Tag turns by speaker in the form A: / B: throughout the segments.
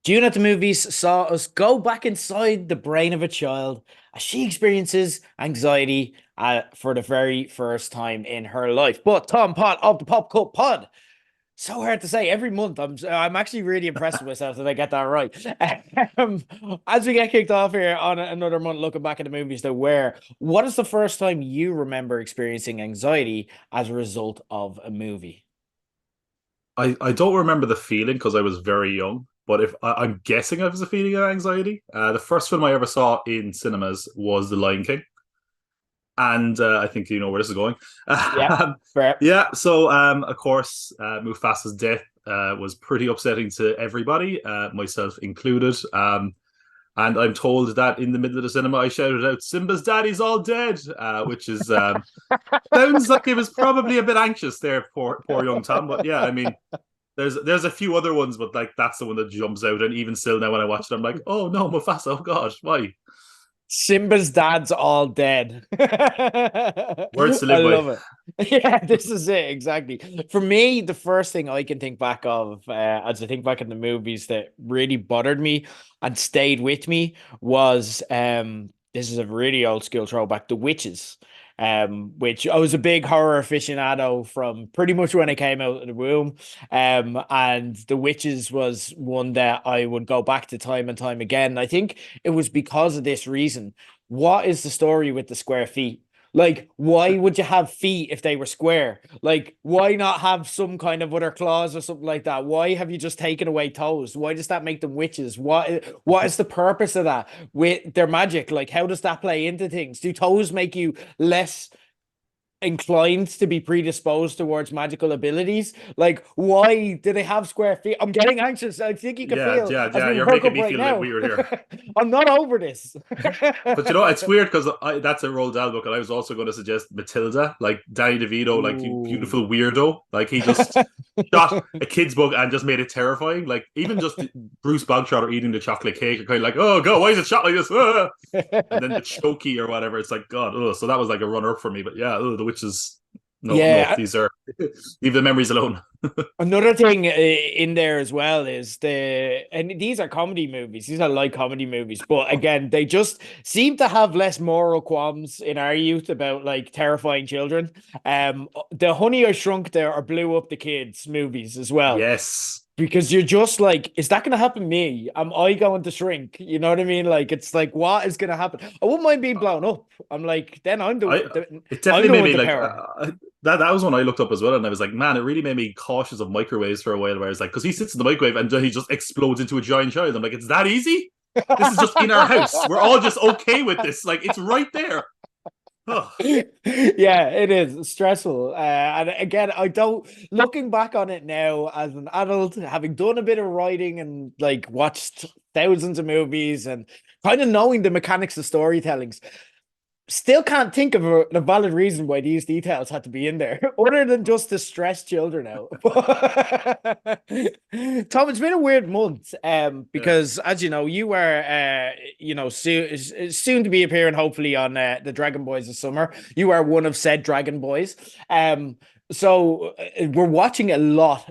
A: June at the movies saw us go back inside the brain of a child as she experiences anxiety for the very first time in her life. But Tom Pod of the Pop Cup Pod, so hard to say. Every month, I'm actually really impressed with myself that I get that right. Um, as we get kicked off here on another month, looking back at the movies that were, what is the first time you remember experiencing anxiety as a result of a movie?
B: I don't remember the feeling because I was very young, but if I'm guessing I was a feeling of anxiety. The first film I ever saw in cinemas was The Lion King, and I think you know where this is going.
A: Yeah,
B: Um,
A: fair.
B: yeah, so of course, Mufasa's death was pretty upsetting to everybody, myself included. And I'm told that in the middle of the cinema, I shouted out, "Simba's daddy's all dead," which is sounds like he was probably a bit anxious there, poor young Tom. But yeah, I mean, there's a few other ones, but like that's the one that jumps out. And even still now, when I watch it, I'm like, oh no, Mufasa! Oh god, why?
A: Simba's dad's all dead.
B: Words to
A: I
B: live by.
A: love it. Yeah, this is it exactly. For me, the first thing I can think back of, as I think back in the movies that really bothered me and stayed with me was this is a really old school throwback, The Witches. Which I was a big horror aficionado from pretty much when I came out of the womb. And The Witches was one that I would go back to time and time again. I think it was because of this reason. What is the story with the square feet? Like, why would you have feet if they were square? Like, why not have some kind of other claws or something like that? Why have you just taken away toes? Why does that make them witches? What is the purpose of that with their magic? Like, how does that play into things? Do toes make you less inclined to be predisposed towards magical abilities? Like, why do they have square feet? I'm getting anxious. I think you can
B: Yeah,
A: feel
B: yeah,
A: as
B: yeah.
A: we
B: You're
A: work
B: making
A: up
B: me
A: right
B: feel a bit
A: now.
B: weird here.
A: I'm not over this.
B: But you know, it's weird because that's a Roald Dahl book, and I was also going to suggest Matilda, like Danny DeVito, like you
A: Ooh.
B: beautiful weirdo. Like he just shot a kid's book and just made it terrifying. Like even just Bruce Bogtrotter eating the chocolate cake, are kind of like, oh god, why is it shot like this? Ah! And then the chokey or whatever, it's like God. Ugh. So that was like a runner up for me. But yeah, ugh, the witches. No, no,
A: Yeah,
B: these are leave the memories alone.
A: another thing in there as well is and these are comedy movies. These are like comedy movies, but again, they just seem to have less moral qualms in our youth about like terrifying children. The Honey I Shrunk There or Blew Up the Kids movies as well.
B: Yes.
A: Because you're just like, is that going to happen to me? Am I going to shrink? You know what I mean? Like, it's like, what is going to happen? I wouldn't mind being blown up. I'm like, then
B: I it
A: I'm
B: definitely
A: the one
B: made
A: with
B: me
A: the
B: like
A: power.
B: that. That was one I looked up as well, and I was like, man, it really made me cautious of microwaves for a while. Where it's like, because he sits in the microwave and then he just explodes into a giant child. I'm like, it's that easy. This is just in our house. We're all just okay with this. Like, it's right there. Ugh.
A: Yeah, it is stressful. And again, I don't, looking back on it now as an adult, having done a bit of writing and like watched thousands of movies and kind of knowing the mechanics of storytellings, still can't think of a valid reason why these details had to be in there, other than just to stress children out. Tom, it's been a weird month,
B: Yeah.
A: because as you know, you are, soon to be appearing, hopefully, on the Dragon Boys of Summer. You are one of said Dragon Boys. So we're watching a lot,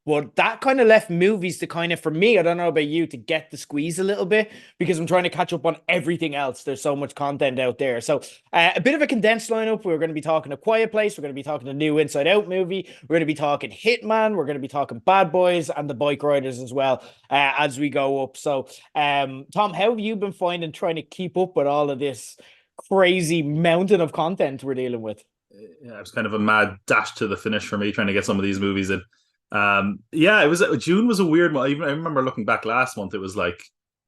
A: but that kind of left movies to kind of, for me, I don't know about you, to get the squeeze a little bit because I'm trying to catch up on everything else. There's so much content out there. So a bit of a condensed lineup. We're going to be talking A Quiet Place. We're going to be talking a new Inside Out movie. We're going to be talking Hitman. We're going to be talking Bad Boys and the Bikeriders as well, as we go up. So, Tom, how have you been finding trying to keep up with all of this crazy mountain of content we're dealing with?
B: Yeah, it was kind of a mad dash to the finish for me trying to get some of these movies in. Yeah, it was June was a weird one. I remember looking back last month, it was like,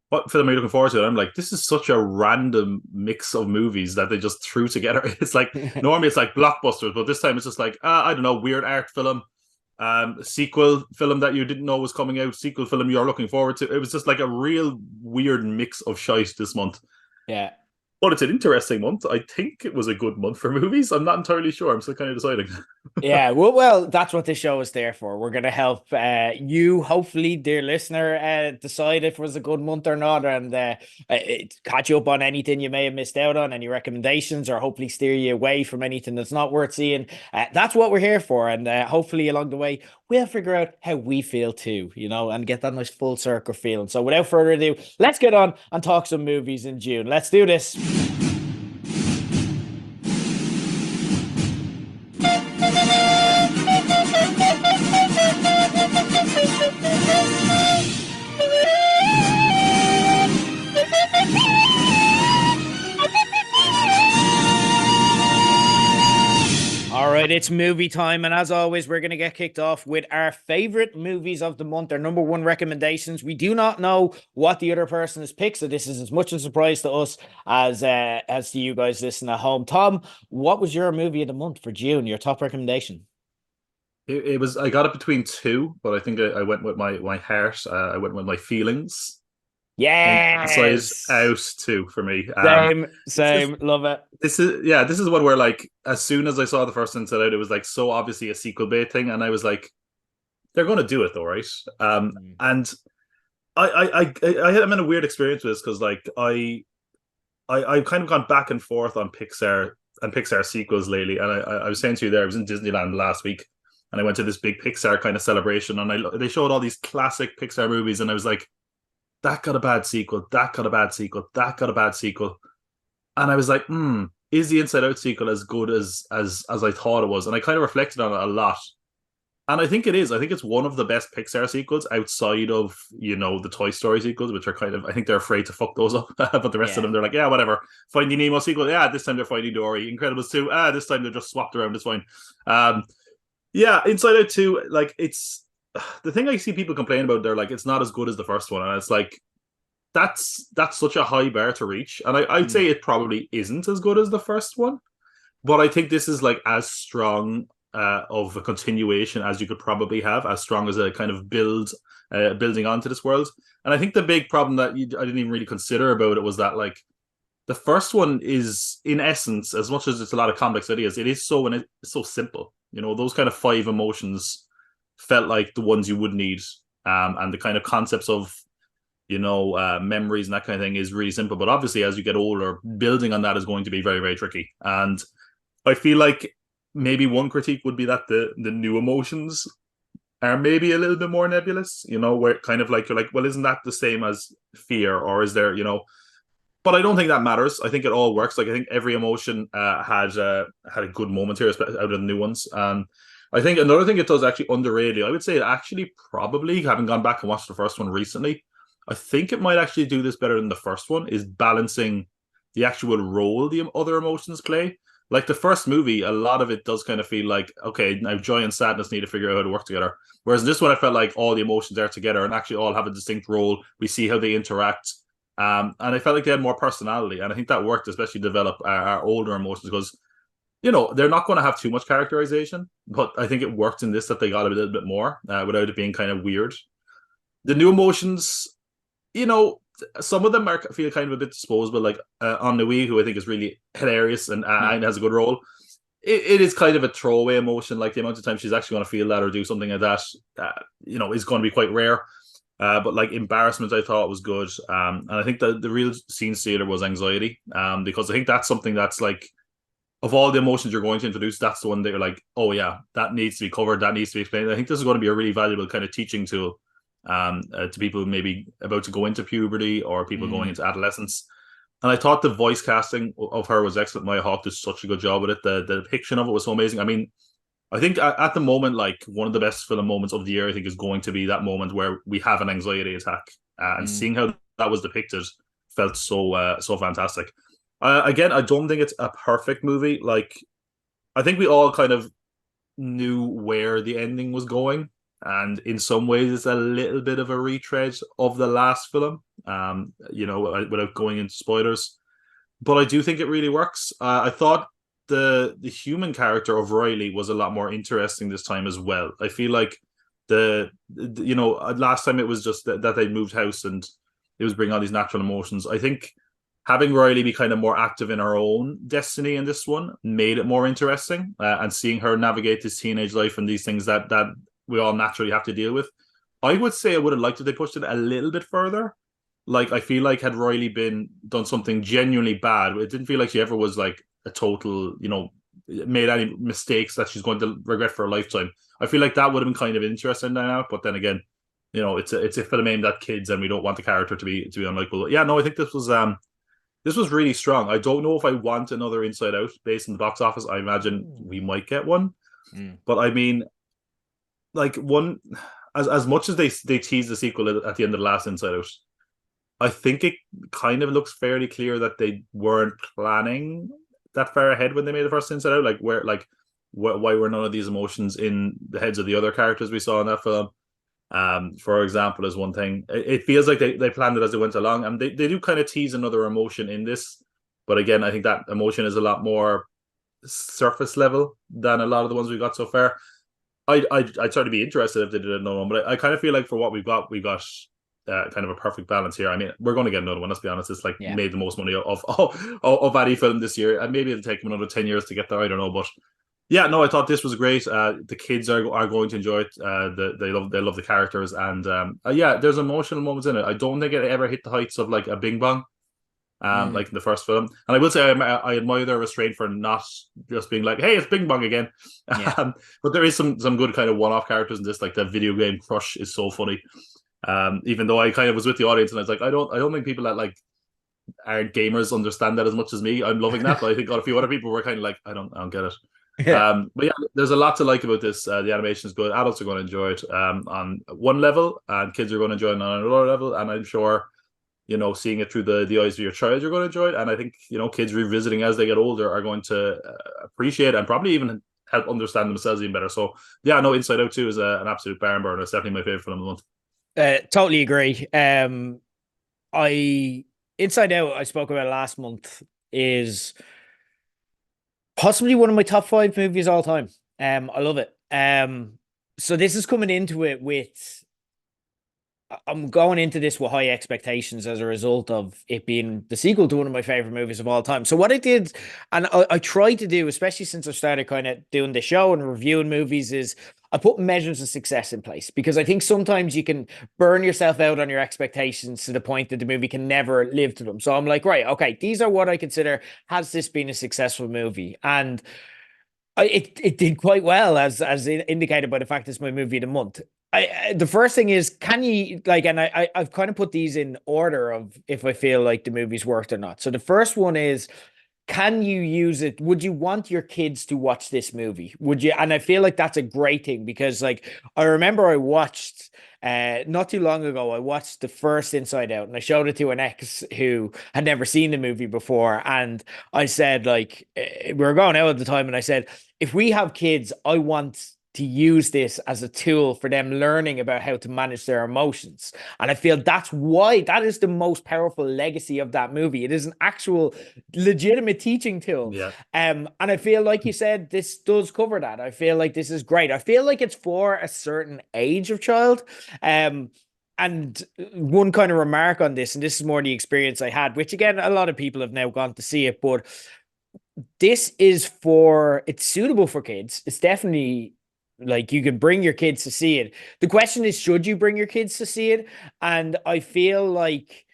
B: what film are you looking forward to? And I'm like, this is such a random mix of movies that they just threw together. It's like normally it's like blockbusters, but this time it's just like I don't know, weird art film, sequel film that you didn't know was coming out, sequel film you're looking forward to. It was just like a real weird mix of shite this month.
A: Yeah.
B: But it's an interesting month. I think it was a good month for movies. I'm not entirely sure. I'm still kind of deciding.
A: Yeah, well, that's what this show is there for. We're gonna help you, hopefully, dear listener, decide if it was a good month or not, and catch you up on anything you may have missed out on, any recommendations, or hopefully steer you away from anything that's not worth seeing. That's what we're here for, and hopefully along the way we'll figure out how we feel too, and get that nice full circle feeling. So without further ado, let's get on and talk some movies in June. Let's do this. All right, it's movie time. And as always, we're going to get kicked off with our favorite movies of the month, our number one recommendations. We do not know what the other person has picked, so this is as much a surprise to us as to you guys listening at home. Tom, what was your movie of the month for June, your top recommendation?
B: It was, I got it between two, but I think I went with my heart. I went with my feelings. Inside
A: Yes.
B: Out too for me.
A: Same,
B: This is
A: same. Love it.
B: this is one where like as soon as I saw the first Inside Out, it was like so obviously a sequel bait thing, and I was like, they're going to do it though, right?
A: Mm.
B: And I I'm in a weird experience with this because like I've kind of gone back and forth on Pixar sequels lately, and I was saying to you there, I was in Disneyland last week, and I went to this big Pixar kind of celebration, and they showed all these classic Pixar movies, and I was like, that got a bad sequel, that got a bad sequel, that got a bad sequel, and I was like, is the Inside Out sequel as good as I thought it was? And I kind of reflected on it a lot, and I think it is. I think it's one of the best Pixar sequels outside of, the Toy Story sequels, which are kind of, I think they're afraid to fuck those up. But the rest of
A: Yeah.
B: them, they're like, yeah, whatever. Finding Nemo sequel, yeah, this time they're Finding Dory. Incredibles 2, this time they're just swapped around. It's fine. Um, yeah, Inside Out 2, like, it's the thing I see people complain about. They're like, it's not as good as the first one, and it's like that's such a high bar to reach. And I'd
A: Mm.
B: say it probably isn't as good as the first one, but I think this is like as strong of a continuation as you could probably have, as strong as a kind of building onto this world. And I think the big problem that I didn't even really consider about it was that like the first one is in essence, as much as it's a lot of complex ideas, it is so, and it's so simple. Those kind of five emotions felt like the ones you would need, and the kind of concepts of memories and that kind of thing is really simple. But obviously, as you get older, building on that is going to be very, very tricky. And I feel like maybe one critique would be that the new emotions are maybe a little bit more nebulous, where kind of like you're like, well, isn't that the same as fear, or is there, But I don't think that matters. I think it all works. Like I think every emotion had a good moment here, out of the new ones. I think another thing it does actually underrated. I would say it actually probably, having gone back and watched the first one recently, I think it might actually do this better than the first one. Is balancing the actual role the other emotions play. Like the first movie, a lot of it does kind of feel like, okay, now joy and sadness need to figure out how to work together. Whereas this one, I felt like all the emotions are together and actually all have a distinct role. We see how they interact. And I felt like they had more personality. And I think that worked, especially to develop our older emotions, because, they're not going to have too much characterization. But I think it worked in this that they got a little bit more without it being kind of weird. The new emotions, you know, some of them feel kind of a bit disposable, like Ennui, who I think is really hilarious and has a good role. It is kind of a throwaway emotion, like the amount of time she's actually going to feel that or do something like that, is going to be quite rare. But like embarrassment, I thought was good. And I think the real scene stealer was anxiety, because I think that's something that's like, of all the emotions you're going to introduce, that's the one that you're like, oh yeah, that needs to be covered, that needs to be explained. I think this is going to be a really valuable kind of teaching tool to people who maybe about to go into puberty or people going
A: Mm.
B: into adolescence. And I thought the voice casting of her was excellent. Maya Hawke did such a good job with it. The depiction of it was so amazing. I mean, I think at the moment, like one of the best film moments of the year, I think is going to be that moment where we have an anxiety attack, and
A: Mm.
B: seeing how that was depicted felt so fantastic. Again, I don't think it's a perfect movie. Like I think we all kind of knew where the ending was going, and in some ways, it's a little bit of a retread of the last film. Without going into spoilers, but I do think it really works. I thought the human character of Riley was a lot more interesting this time as well. I feel like last time it was just that they moved house and it was bringing all these natural emotions. I think having Riley be kind of more active in her own destiny in this one made it more interesting, and seeing her navigate this teenage life and these things that we all naturally have to deal with. I would say I would have liked if they pushed it a little bit further. Like I feel like had Riley been done something genuinely bad, it didn't feel like she ever was like a total, made any mistakes that she's going to regret for a lifetime. I feel like that would have been kind of interesting now, but then again, it's a film aimed at kids, and we don't want the character to be unlikable. Yeah, no, I think this was really strong. I don't know if I want another Inside Out based on the box office. I imagine we might get one,
A: Mm.
B: but I mean, like one as much as they tease the sequel at the end of the last Inside Out, I think it kind of looks fairly clear that they weren't planning that far ahead when they made the first Inside Out. Why were none of these emotions in the heads of the other characters we saw in that film? For example, is one thing. It feels like they planned it as they went along, and they do kind of tease another emotion in this. But again, I think that emotion is a lot more surface level than a lot of the ones we got so far. I'd sort of be interested if they did another one, but I kind of feel like for what we got kind of a perfect balance here. I mean, we're going to get another one. Let's be honest. It's like
A: Yeah.
B: made the most money of any film this year, and maybe it'll take them another 10 years to get there. I don't know, but yeah, no, I thought this was great. The kids are going to enjoy it. They love the characters, and yeah, there's emotional moments in it. I don't think it ever hit the heights of like a Bing Bong,
A: Mm.
B: like in the first film. And I will say I admire their restraint for not just being like, "Hey, it's Bing Bong again."
A: Yeah.
B: But there is some good kind of one-off characters in this. Like the video game Crush is so funny. Even though I kind of was with the audience and I was like, I don't think people that like aren't gamers understand that as much as me. I'm loving that, but I think a few other people were kind of like, I don't get it.
A: Yeah.
B: But yeah, there's a lot to like about this. The animation is good. Adults are going to enjoy it on one level, and kids are going to enjoy it on another level. And I'm sure, seeing it through the eyes of your child, you're going to enjoy it. And I think, kids revisiting as they get older are going to appreciate and probably even help understand themselves even better. So yeah, no, Inside Out 2 is an absolute barn burner. It's definitely my favorite film of the month.
A: Totally agree. I Inside Out, I spoke about last month, is possibly one of my top five movies all time. I love it. So this is coming into it with I'm going into this with high expectations as a result of it being the sequel to one of my favorite movies of all time. So what I did, and I tried to do, especially since I started kind of doing the show and reviewing movies, is I put measures of success in place because I think sometimes you can burn yourself out on your expectations to the point that the movie can never live to them. So I'm like, right, okay, these are what I consider has this been a successful movie, and it did quite well as indicated by the fact it's my movie of the month. The first thing is, can you like, and I've kind of put these in order of if I feel like the movie's worked or not. So the first one is, can you use it? Would you want your kids to watch this movie? Would you? And I feel like that's a great thing because, like, I remember I watched not too long ago, I watched the first Inside Out and I showed it to an ex who had never seen the movie before. And I said, like, we were going out at the time, and I said, if we have kids, I want to use this as a tool for them learning about how to manage their emotions. And I feel that's why that is the most powerful legacy of that movie. It is an actual legitimate teaching tool.
B: Yeah.
A: And I feel like you said, this does cover that. I feel like this is great. I feel like it's for a certain age of child. And one kind of remark on this, and this is more the experience I had, which again, a lot of people have now gone to see it, but it's suitable for kids. It's definitely like you can bring your kids to see it. The question is, should you bring your kids to see it? And I feel like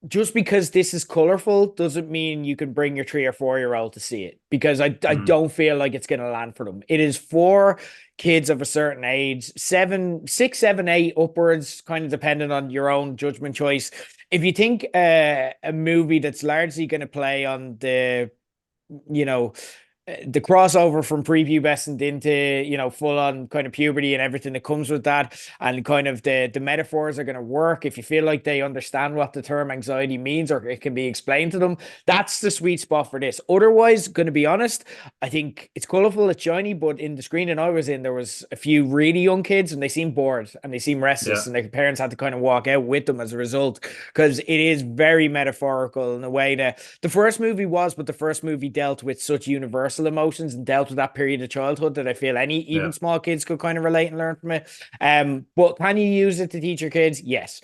A: just because this is colorful doesn't mean you can bring your 3 or 4 year old to see it because I
B: Mm.
A: don't feel like it's going to land for them. It is for kids of a certain age, 6, 7, 8 upwards, kind of depending on your own judgment choice. If you think a movie that's largely going to play on you know, the crossover from prepubescent into full on kind of puberty and everything that comes with that, and kind of the metaphors are going to work if you feel like they understand what the term anxiety means or it can be explained to them. That's the sweet spot for this. Otherwise, going to be honest, I think it's colorful, it's shiny, but in the screening I was in, there was a few really young kids and they seemed bored and they seemed restless,
B: Yeah.
A: and their parents had to kind of walk out with them as a result, because it is very metaphorical in a way that the first movie was, but the first movie dealt with such universal emotions and dealt with that period of childhood that I feel even
B: Yeah.
A: small kids could kind of relate and learn from it. But can you use it to teach your kids? Yes.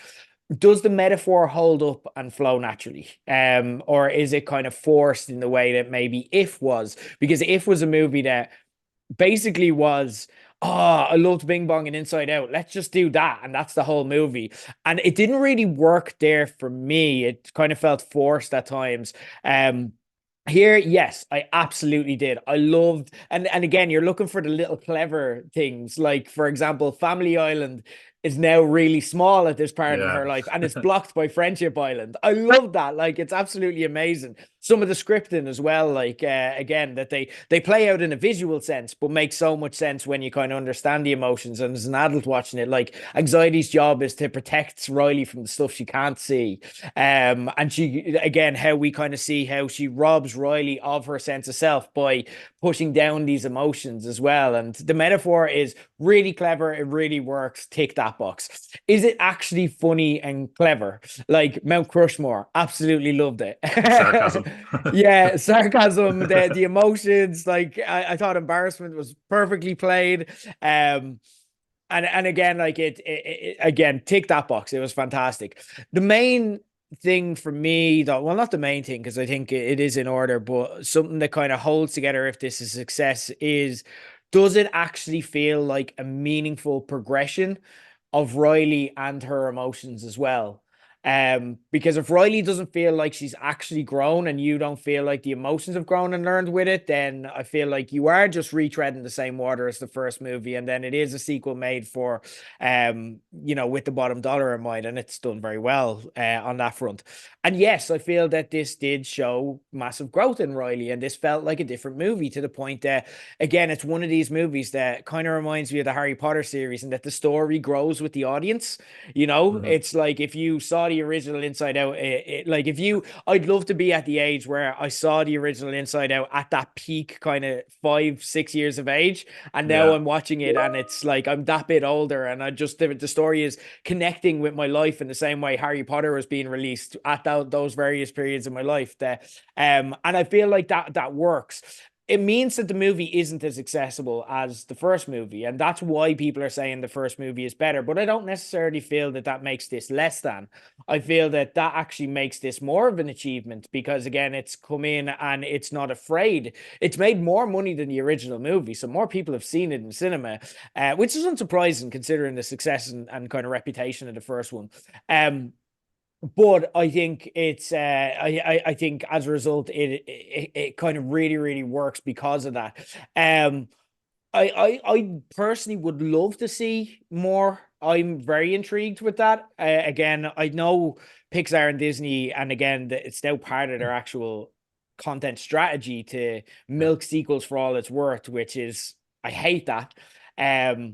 A: does the metaphor hold up and flow naturally? Or is it kind of forced in the way that maybe If was? Because If was a movie that basically was, oh, I loved Bing Bong and Inside Out. Let's just do that. And that's the whole movie. And it didn't really work there for me. It kind of felt forced at times. Um, Here, yes, I absolutely did. I loved, and again, you're looking for the little clever things. Like, for example, Family Island is now really small at this part in
B: Yeah.
A: her life, and it's blocked by Friendship Island. I love that. Like, it's absolutely amazing. Some of the scripting as well, like again, that they play out in a visual sense, but make so much sense when you kind of understand the emotions. And as an adult watching it, like Anxiety's job is to protect Riley from the stuff she can't see. And she, again, how we kind of see how she robs Riley of her sense of self by pushing down these emotions as well. And the metaphor is really clever. It really works. Tick that box. Is it actually funny and clever? Like Mount Crushmore, absolutely loved it.
B: Sarcasm.
A: Yeah, sarcasm, the emotions. Like I thought embarrassment was perfectly played. And again, like it again, tick that box. It was fantastic. The main thing for me, though, well, not the main thing because I think it is in order, but something that kind of holds together if this is a success is, does it actually feel like a meaningful progression of Riley and her emotions as well? Because if Riley doesn't feel like she's actually grown and you don't feel like the emotions have grown and learned with it, then I feel like you are just retreading the same water as the first movie. And then it is a sequel made for, with the bottom dollar in mind, and it's done very well on that front. And yes, I feel that this did show massive growth in Riley, and this felt like a different movie to the point that, again, it's one of these movies that kind of reminds me of the Harry Potter series, and that the story grows with the audience.
B: Mhm.
A: It's like if you saw the original Inside Out, like if you, I'd love to be at the age where I saw the original Inside Out at that peak, kind of 5, 6 years of age, and now
B: Yeah.
A: I'm watching it, and it's like I'm that bit older, and I just the story is connecting with my life in the same way Harry Potter was being released at those various periods in my life. And I feel like that works. It means that the movie isn't as accessible as the first movie, and that's why people are saying the first movie is better. But I don't necessarily feel that that makes this less than. I feel that that actually makes this more of an achievement because, again, it's come in and it's not afraid. It's made more money than the original movie, so more people have seen it in cinema, which is unsurprising considering the success and kind of reputation of the first one. But I think it's I think as a result it kind of really works because of that. Um I personally would love to see more. I'm very intrigued with that. Again, I know Pixar and Disney, and again, it's now part of their actual content strategy to
B: Yeah.
A: milk sequels for all it's worth, which is, I hate that. Um,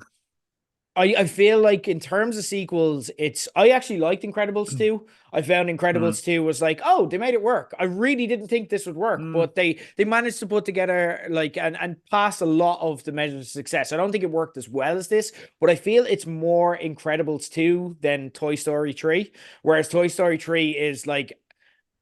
A: I feel like in terms of sequels, I actually liked Incredibles 2. I found
B: Mm.
A: Incredibles 2 was like, oh, they made it work. I really didn't think this would work,
B: Mm.
A: but they managed to put together like and pass a lot of the measures of success. I don't think it worked as well as this, but I feel it's more Incredibles 2 than Toy Story 3. Whereas Toy Story 3 is like,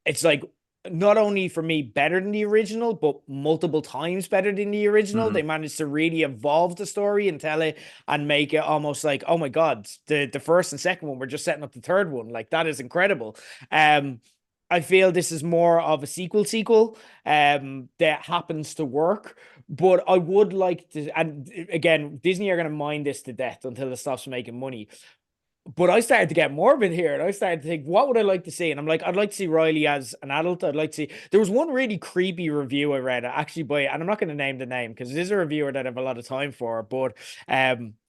A: it's like not only for me better than the original, but multiple times better than the original. They
B: Mhm.
A: managed to really evolve the story and tell it and make it almost like, oh my God, the first and second one, we're just setting up the third one. Like that is incredible. Um, I feel this is more of a sequel that happens to work. But I would like to, and again, Disney are going to mine this to death until it stops making money. But I started to get morbid here, and I started to think, what would I like to see? And I'm like, I'd like to see Riley as an adult. I'd like to see. There was one really creepy review I read, actually by, and I'm not going to name the name because it is a reviewer that I have a lot of time for, but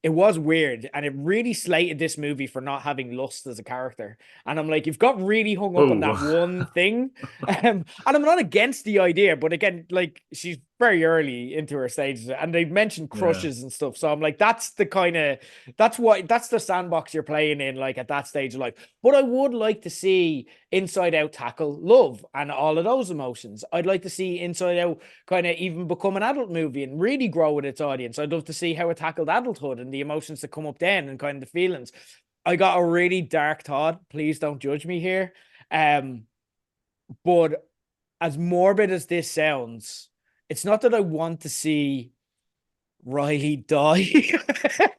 A: it was weird, and it really slated this movie for not having lust as a character. And I'm like, you've got really hung up on that
B: Oh.
A: one thing, and I'm not against the idea, but again, like she's very early into her stages, and they mentioned
B: Yeah.
A: crushes and stuff, so I'm like, that's the sandbox you're playing in, like at that stage of life. But I would like to see Inside Out tackle love and all of those emotions. I'd like to see Inside Out kind of even become an adult movie and really grow with its audience. I'd love to see how it tackled adulthood and the emotions that come up then and kind of the feelings. I got a really dark thought. Please don't judge me here. Um, but as morbid as this sounds, it's not that I want to see Riley die.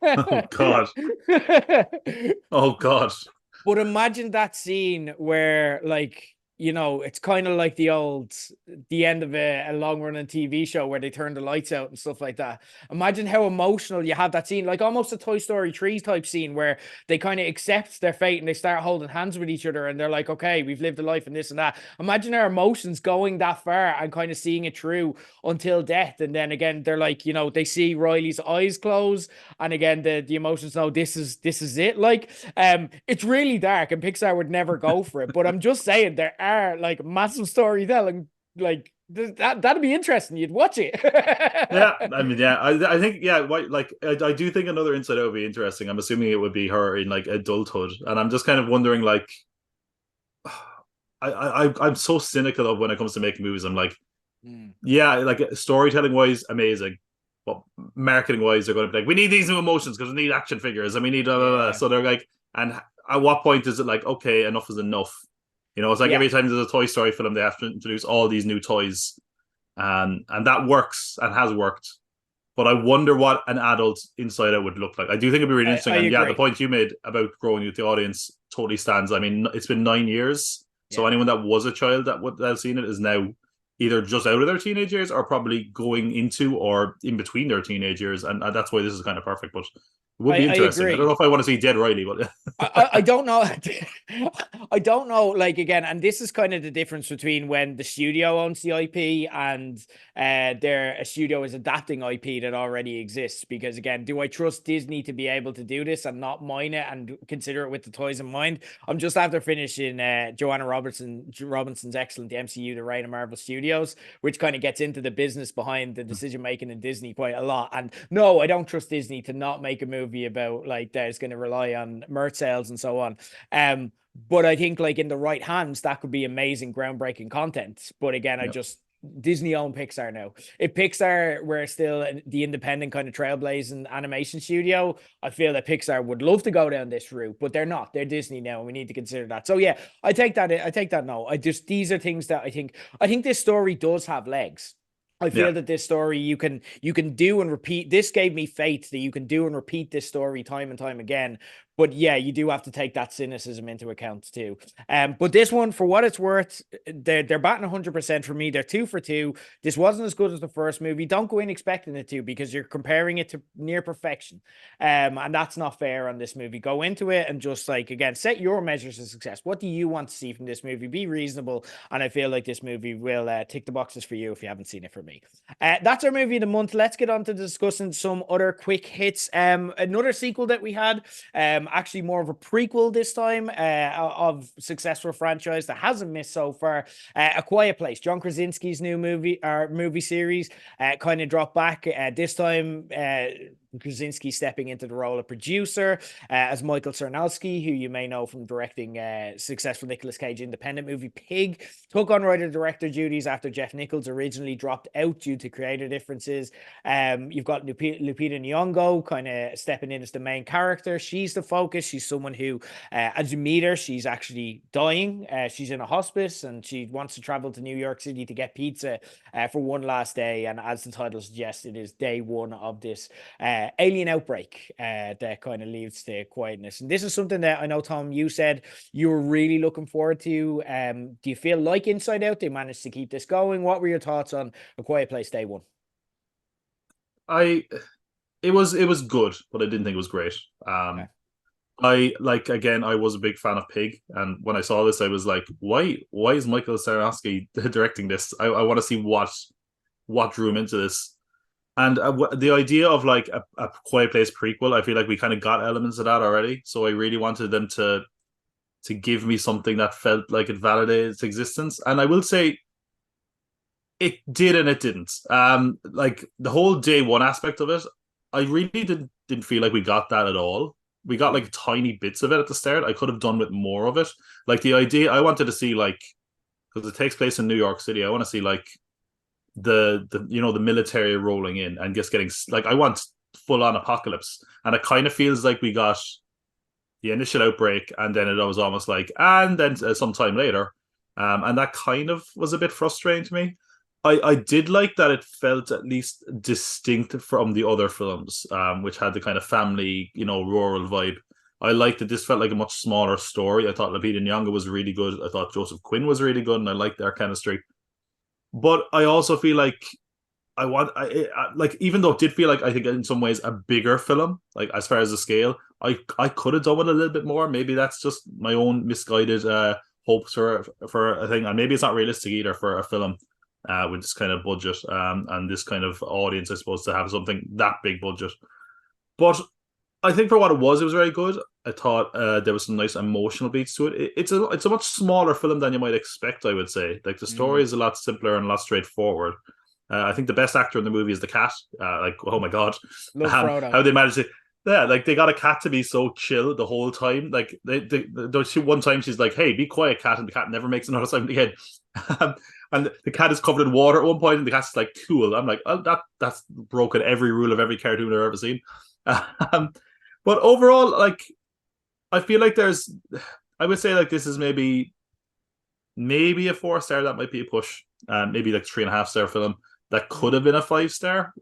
B: Oh God. Oh God.
A: But imagine that scene where, like, it's kind of like the end of a long running TV show where they turn the lights out and stuff like that. Imagine how emotional you have that scene, like almost a Toy Story 3 type scene where they kind of accept their fate and they start holding hands with each other and they're like, okay, we've lived a life and this and that. Imagine our emotions going that far and kind of seeing it through until death. And then again, they're like, they see Riley's eyes close and again the emotions know this is it. Like it's really dark and Pixar would never go for it. But I'm just saying there are like massive storytelling, like that'd be interesting. You'd watch it.
B: Yeah, I mean, yeah, I think, yeah, like I do think another Inside Out would be interesting. I'm assuming it would be her in like adulthood, and I'm just kind of wondering, like, I'm so cynical of when it comes to making movies. I'm like,
A: Mm.
B: yeah, like storytelling wise, amazing, but marketing wise, they're going to be like, we need these new emotions because we need action figures and we need blah, blah, blah.
A: Yeah.
B: So they're like, and at what point is it like, okay, enough is enough? It's like
A: Yeah.
B: every time there's a Toy Story film, they have to introduce all these new toys, and that works and has worked. But I wonder what an adult Inside Out would look like. I do think it'd be really
A: I
B: interesting. And yeah, the
A: agree.
B: point you made about growing with the audience totally stands. I mean, it's been 9 years. So
A: Yeah.
B: anyone that was a child that would have seen it is now either just out of their teenage years or probably going into or in between their teenage years. And that's why this is kind of perfect. But it would be
A: I
B: interesting. I don't know
A: agree.
B: if I want to see Dead Riley, but
A: I don't know. I don't know. Like again, and this is kind of the difference between when the studio owns the IP and a studio is adapting IP that already exists. Because again, do I trust Disney to be able to do this and not mine it and consider it with the toys in mind? I'm just after finishing Joanna Robinson's excellent MCU, the Reign of Marvel Studios, which kind of gets into the business behind the decision making in Disney quite a lot. And no, I don't trust Disney to not make a movie about like that is going to rely on merch sales and so on. But I think like in the right hands, that could be amazing, groundbreaking content. But again, I
B: yeah,
A: just Disney own Pixar now. If Pixar were still the independent kind of trailblazing animation studio, I feel that Pixar would love to go down this route, but they're not. They're Disney now, and we need to consider that. So yeah, I take that. I take that. No, I just these are things that I think. I think this story does have legs. I
B: yeah.
A: feel that this story you can do and repeat. This gave me faith that you can do and repeat this story time and time again. But yeah, you do have to take that cynicism into account too. But this one, for what it's worth, they're batting 100% for me. They're 2 for 2. This wasn't as good as the first movie. Don't go in expecting it to because you're comparing it to near perfection. And that's not fair on this movie. Go into it and just like again, set your measures of success. What do you want to see from this movie? Be reasonable, and I feel like this movie will tick the boxes for you if you haven't seen it for me. That's our movie of the month. Let's get on to discussing some other quick hits. Another sequel that we had, actually more of a prequel this time, of successful franchise that hasn't missed so far. A Quiet Place, John Krasinski's new movie series, kind of dropped back. This time, Krasinski stepping into the role of producer, as Michael Cernowski, who you may know from directing successful Nicolas Cage independent movie Pig, took on writer-director duties after Jeff Nichols originally dropped out due to creator differences. You've got Lupita Nyong'o kind of stepping in as the main character. She's the focus. She's someone who, as you meet her, she's actually dying. She's in a hospice and she wants to travel to New York City to get pizza for one last day. And as the title suggests, it is day one of this alien outbreak that kind of leads to quietness. And this is something that I know, Tom, you said you were really looking forward to. Do you feel like Inside Out they managed to keep this going? What were your thoughts on A Quiet Place day one?
B: I it was good, but I didn't think it was great.
A: Okay.
B: I like again. I was a big fan of Pig, and when I saw this, I was like, "Why is Michael Cernowski directing this?" I want to see what drew him into this, and the idea of like a Quiet Place prequel. I feel like we kind of got elements of that already, so I really wanted them to give me something that felt like it validated its existence. And I will say, it did and it didn't. Like the whole day one aspect of it, I really didn't feel like we got that at all. We got like tiny bits of it at the start. I could have done with more of it. Like the idea, I wanted to see like because it takes place in New York City. I want to see like the military rolling in and just getting like I want full on apocalypse. And it kind of feels like we got the initial outbreak, and then it was almost like, and then some time later, and that kind of was a bit frustrating to me. I did like that it felt at least distinct from the other films, which had the kind of family, rural vibe. I liked that this felt like a much smaller story. I thought Lupita Nyong'o was really good. I thought Joseph Quinn was really good, and I liked their chemistry. But I also feel like like even though it did feel like I think in some ways a bigger film, like as far as the scale, I could have done it a little bit more. Maybe that's just my own misguided hopes for a thing, and maybe it's not realistic either for a film with this kind of budget and this kind of audience, I suppose, to have something that big budget. But I think for what it was very good. I thought there was some nice emotional beats to it. It's a much smaller film than you might expect. I would say, like the story
A: Mm.
B: is a lot simpler and a lot straightforward. I think the best actor in the movie is the cat. Like, oh my god,
A: Love Frodo.
B: how they managed to. Yeah, like they got a cat to be so chill the whole time. Like one time she's like, "Hey, be quiet, cat," and the cat never makes another sound again. And the cat is covered in water at one point, and the cat's like, "Cool." I'm like, "Oh, that's broken every rule of every cartoon I've ever seen." Um, but overall, like I feel like I would say like this is maybe a 4 star. That might be a push. Maybe like 3.5 star film that could have been a 5 star.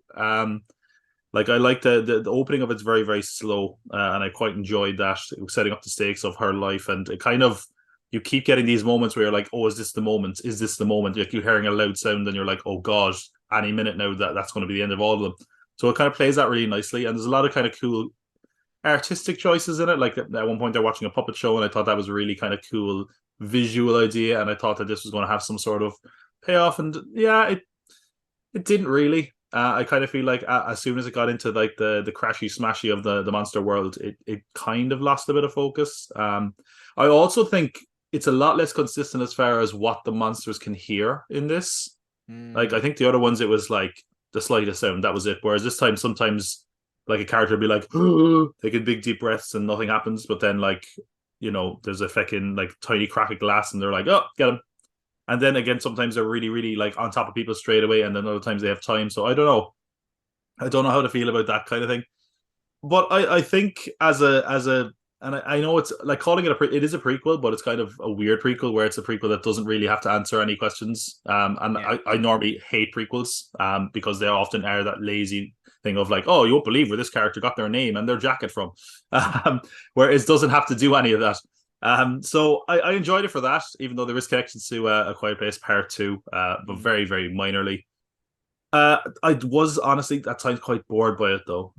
B: Like I like the opening of it's very very slow, and I quite enjoyed that setting up the stakes of her life, and it kind of you keep getting these moments where you're like, oh, is this the moment? Is this the moment? Like you're hearing a loud sound, and you're like, oh god, any minute now that's going to be the end of all of them. So it kind of plays that really nicely, and there's a lot of kind of cool artistic choices in it. Like at one point they're watching a puppet show, and I thought that was a really kind of cool visual idea, and I thought that this was going to have some sort of payoff. And yeah, it didn't really. I kind of feel like as soon as it got into like the crashy smashy of the monster world, it kind of lost a bit of focus. I also think it's a lot less consistent as far as what the monsters can hear in this. Like I
A: Mm.
B: think the other ones it was like the slightest sound, that was it. Whereas this time sometimes like a character would be like taking big deep breaths and nothing happens, but then like there's a fucking like tiny crack of glass and they're like, oh, get him. And then again, sometimes they're really, really like on top of people straight away, and then other times they have time. So I don't know. I don't know how to feel about that kind of thing. But I think and I know it's like calling it is a prequel, but it's kind of a weird prequel where it's a prequel that doesn't really have to answer any questions. And
A: Yeah.
B: I normally hate prequels because they often are that lazy thing of like, oh, you won't believe where this character got their name and their jacket from, where it doesn't have to do any of that. So I enjoyed it for that, even though there is connections to A Quiet Place Part Two, but
A: Mm.
B: very very minorly. I was honestly at times quite bored by it though.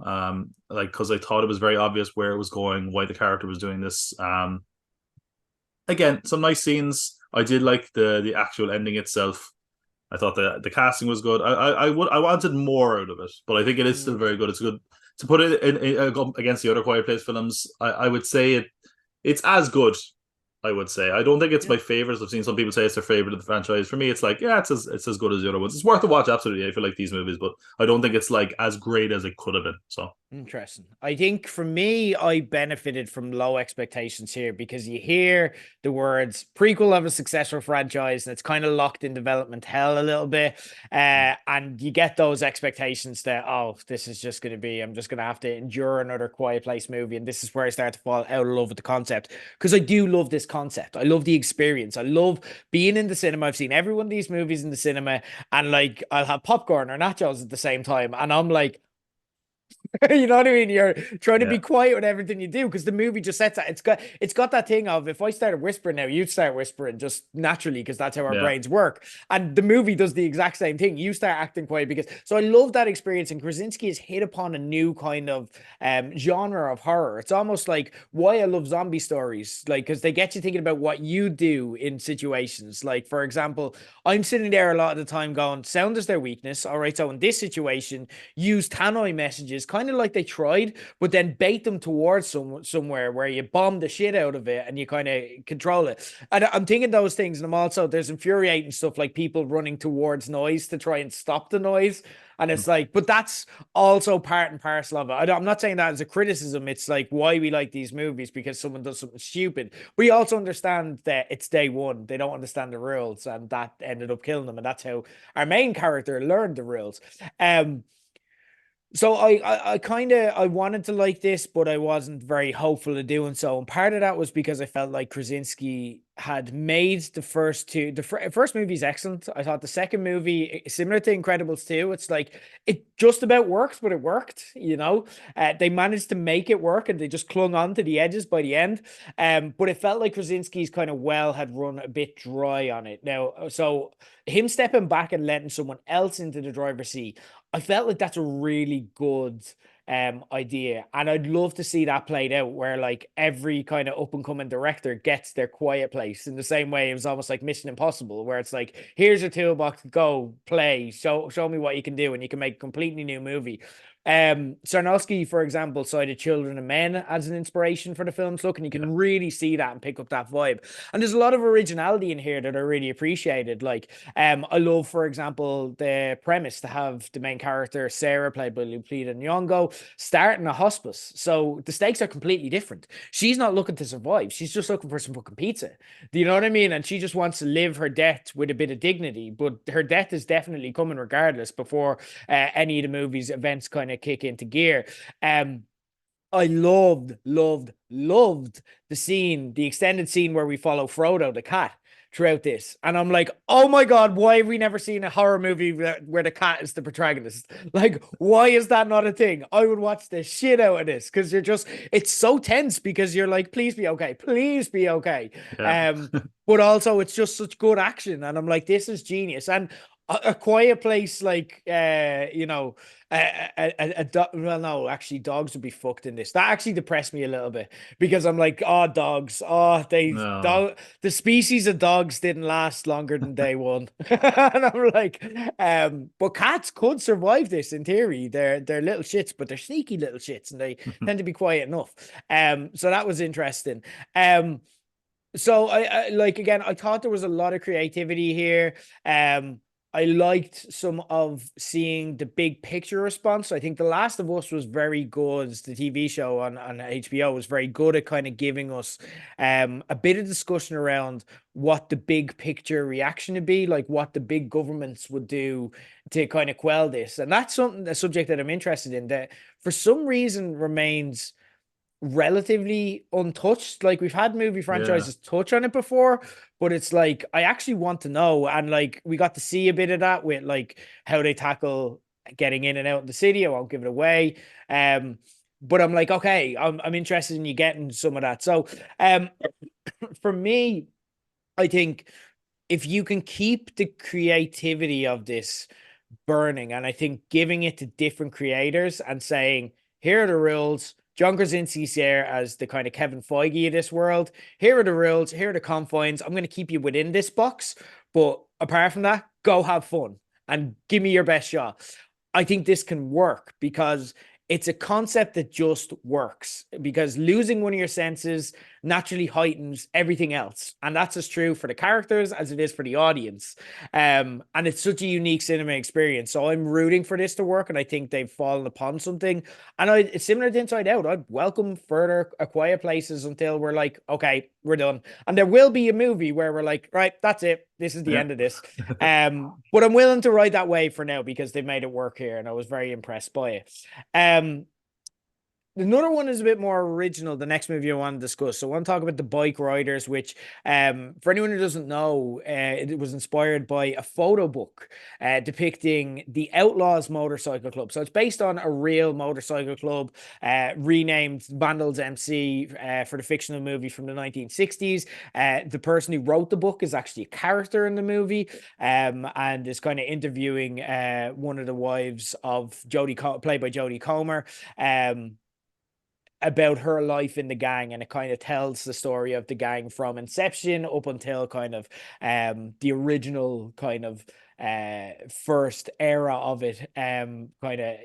B: Like because I thought it was very obvious where it was going, why the character was doing this. Again, some nice scenes. I did like the actual ending itself. I thought the casting was good. I wanted more out of it, but I think it is still
A: Mm.
B: very good. It's good to put it against the other Quiet Place films. I would say it's as good. I would say I don't think it's
A: Yeah.
B: my favorite. I've seen some people say it's their favorite of the franchise. For me, it's like yeah, it's as good as the other ones. It's worth a watch, absolutely. I feel like these movies, but I don't think it's like as great as it could have been. So
A: Interesting. I think for me, I benefited from low expectations here because you hear the words prequel of a successful franchise and it's kind of locked in development hell a little bit. And you get those expectations that, oh, this is just going to be, I'm just going to have to endure another Quiet Place movie. And this is where I start to fall out of love with the concept because I do love this concept. I love the experience. I love being in the cinema. I've seen every one of these movies in the cinema and like I'll have popcorn or nachos at the same time. And I'm like, you know what I mean? You're trying to be
B: yeah,
A: quiet with everything you do because the movie just sets that. It's got that thing of if I started whispering now, you'd start whispering just naturally because that's how our
B: yeah.
A: brains work. And the movie does the exact same thing. You start acting quiet because so I love that experience. And Krasinski has hit upon a new kind of genre of horror. It's almost like why I love zombie stories, like because they get you thinking about what you do in situations. Like for example, I'm sitting there a lot of the time going, sound is their weakness. All right, so in this situation use Tannoy messages, kind of like they tried, but then bait them towards somewhere where you bomb the shit out of it and you kind of control it. And I'm thinking those things, and I'm also there's infuriating stuff like people running towards noise to try and stop the noise. And it's like, but that's also part and parcel of it. I'm not saying that as a criticism. It's like why we like these movies because someone does something stupid. We also understand that it's day one. They don't understand the rules, and that ended up killing them. And that's how our main character learned the rules. Um, so I kind of I wanted to like this, but I wasn't very hopeful of doing so. And part of that was because I felt like Krasinski had made the first two. The first movie is excellent. I thought the second movie, similar to Incredibles 2, it's like it just about worked, but it worked, you know. They managed to make it work and they just clung on to the edges by the end. But it felt like Krasinski's kind of well had run a bit dry on it. Now, so him stepping back and letting someone else into the driver's seat, I felt like that's a really good idea, and I'd love to see that played out where like every kind of up and coming director gets their quiet place in the same way it was almost like Mission Impossible, where it's like, here's your toolbox, go play, show me what you can do, and you can make a completely new movie. Sarnowski, for example, cited Children of Men as an inspiration for the film's look, and you
B: Yeah.
A: can really see that and pick up that vibe. And there's a lot of originality in here that I really appreciated. Like, I love, for example, the premise to have the main character Sarah, played by Lupita Nyong'o, start in a hospice. So the stakes are completely different. She's not looking to survive; she's just looking for some fucking pizza. Do you know what I mean? And she just wants to live her death with a bit of dignity. But her death is definitely coming regardless. Before any of the movie's events kind of kick into gear. I loved the scene, the extended scene where we follow Frodo, the cat, throughout this. And I'm like, oh my God, why have we never seen a horror movie where the cat is the protagonist? Like, why is that not a thing? I would watch the shit out of this because it's so tense because you're like, please be okay, please be okay.
B: Yeah.
A: But also it's just such good action. And I'm like, this is genius. And a quiet place like well, no, actually dogs would be fucked in this. That actually depressed me a little bit because I'm like, oh, dogs, oh,
B: No.
A: the species of dogs didn't last longer than day one. And I'm like, but cats could survive this in theory. They're little shits, but they're sneaky little shits and they tend to be quiet enough. So that was interesting. So I like, again, I thought there was a lot of creativity here. I liked some of seeing the big picture response. I think The Last of Us was very good. The TV show on HBO was very good at kind of giving us a bit of discussion around what the big picture reaction would be, like what the big governments would do to kind of quell this. And that's something, a subject that I'm interested in, that for some reason remains relatively untouched. Like, we've had movie
B: Yeah.
A: franchises touch on it before, but it's like I actually want to know. And like we got to see a bit of that with like how they tackle getting in and out of the city. I won't give it away. But I'm like, okay, I'm interested in you getting some of that. So for me, I think if you can keep the creativity of this burning, and I think giving it to different creators and saying, here are the rules. John Krasinski's here as the kind of Kevin Feige of this world. Here are the rules. Here are the confines. I'm going to keep you within this box. But apart from that, go have fun and give me your best shot. I think this can work because it's a concept that just works, because losing one of your senses naturally heightens everything else. And that's as true for the characters as it is for the audience. And it's such a unique cinema experience. So I'm rooting for this to work, and I think they've fallen upon something. And it's similar to Inside Out. I'd welcome further A Quiet Places until we're like, okay, we're done. And there will be a movie where we're like, right, that's it. This is the
B: Yeah.
A: end of this. But I'm willing to ride that wave for now because they've made it work here, and I was very impressed by it. Another one is a bit more original, the next movie I want to discuss. So I want to talk about the Bikeriders, which, for anyone who doesn't know, it was inspired by a photo book depicting the Outlaws Motorcycle Club. So it's based on a real motorcycle club, renamed Vandals MC for the fictional movie from the 1960s. The person who wrote the book is actually a character in the movie, and is kind of interviewing one of the wives of played by Jodie Comer. About her life in the gang, and it kind of tells the story of the gang from inception up until kind of the original kind of first era of it, kind of,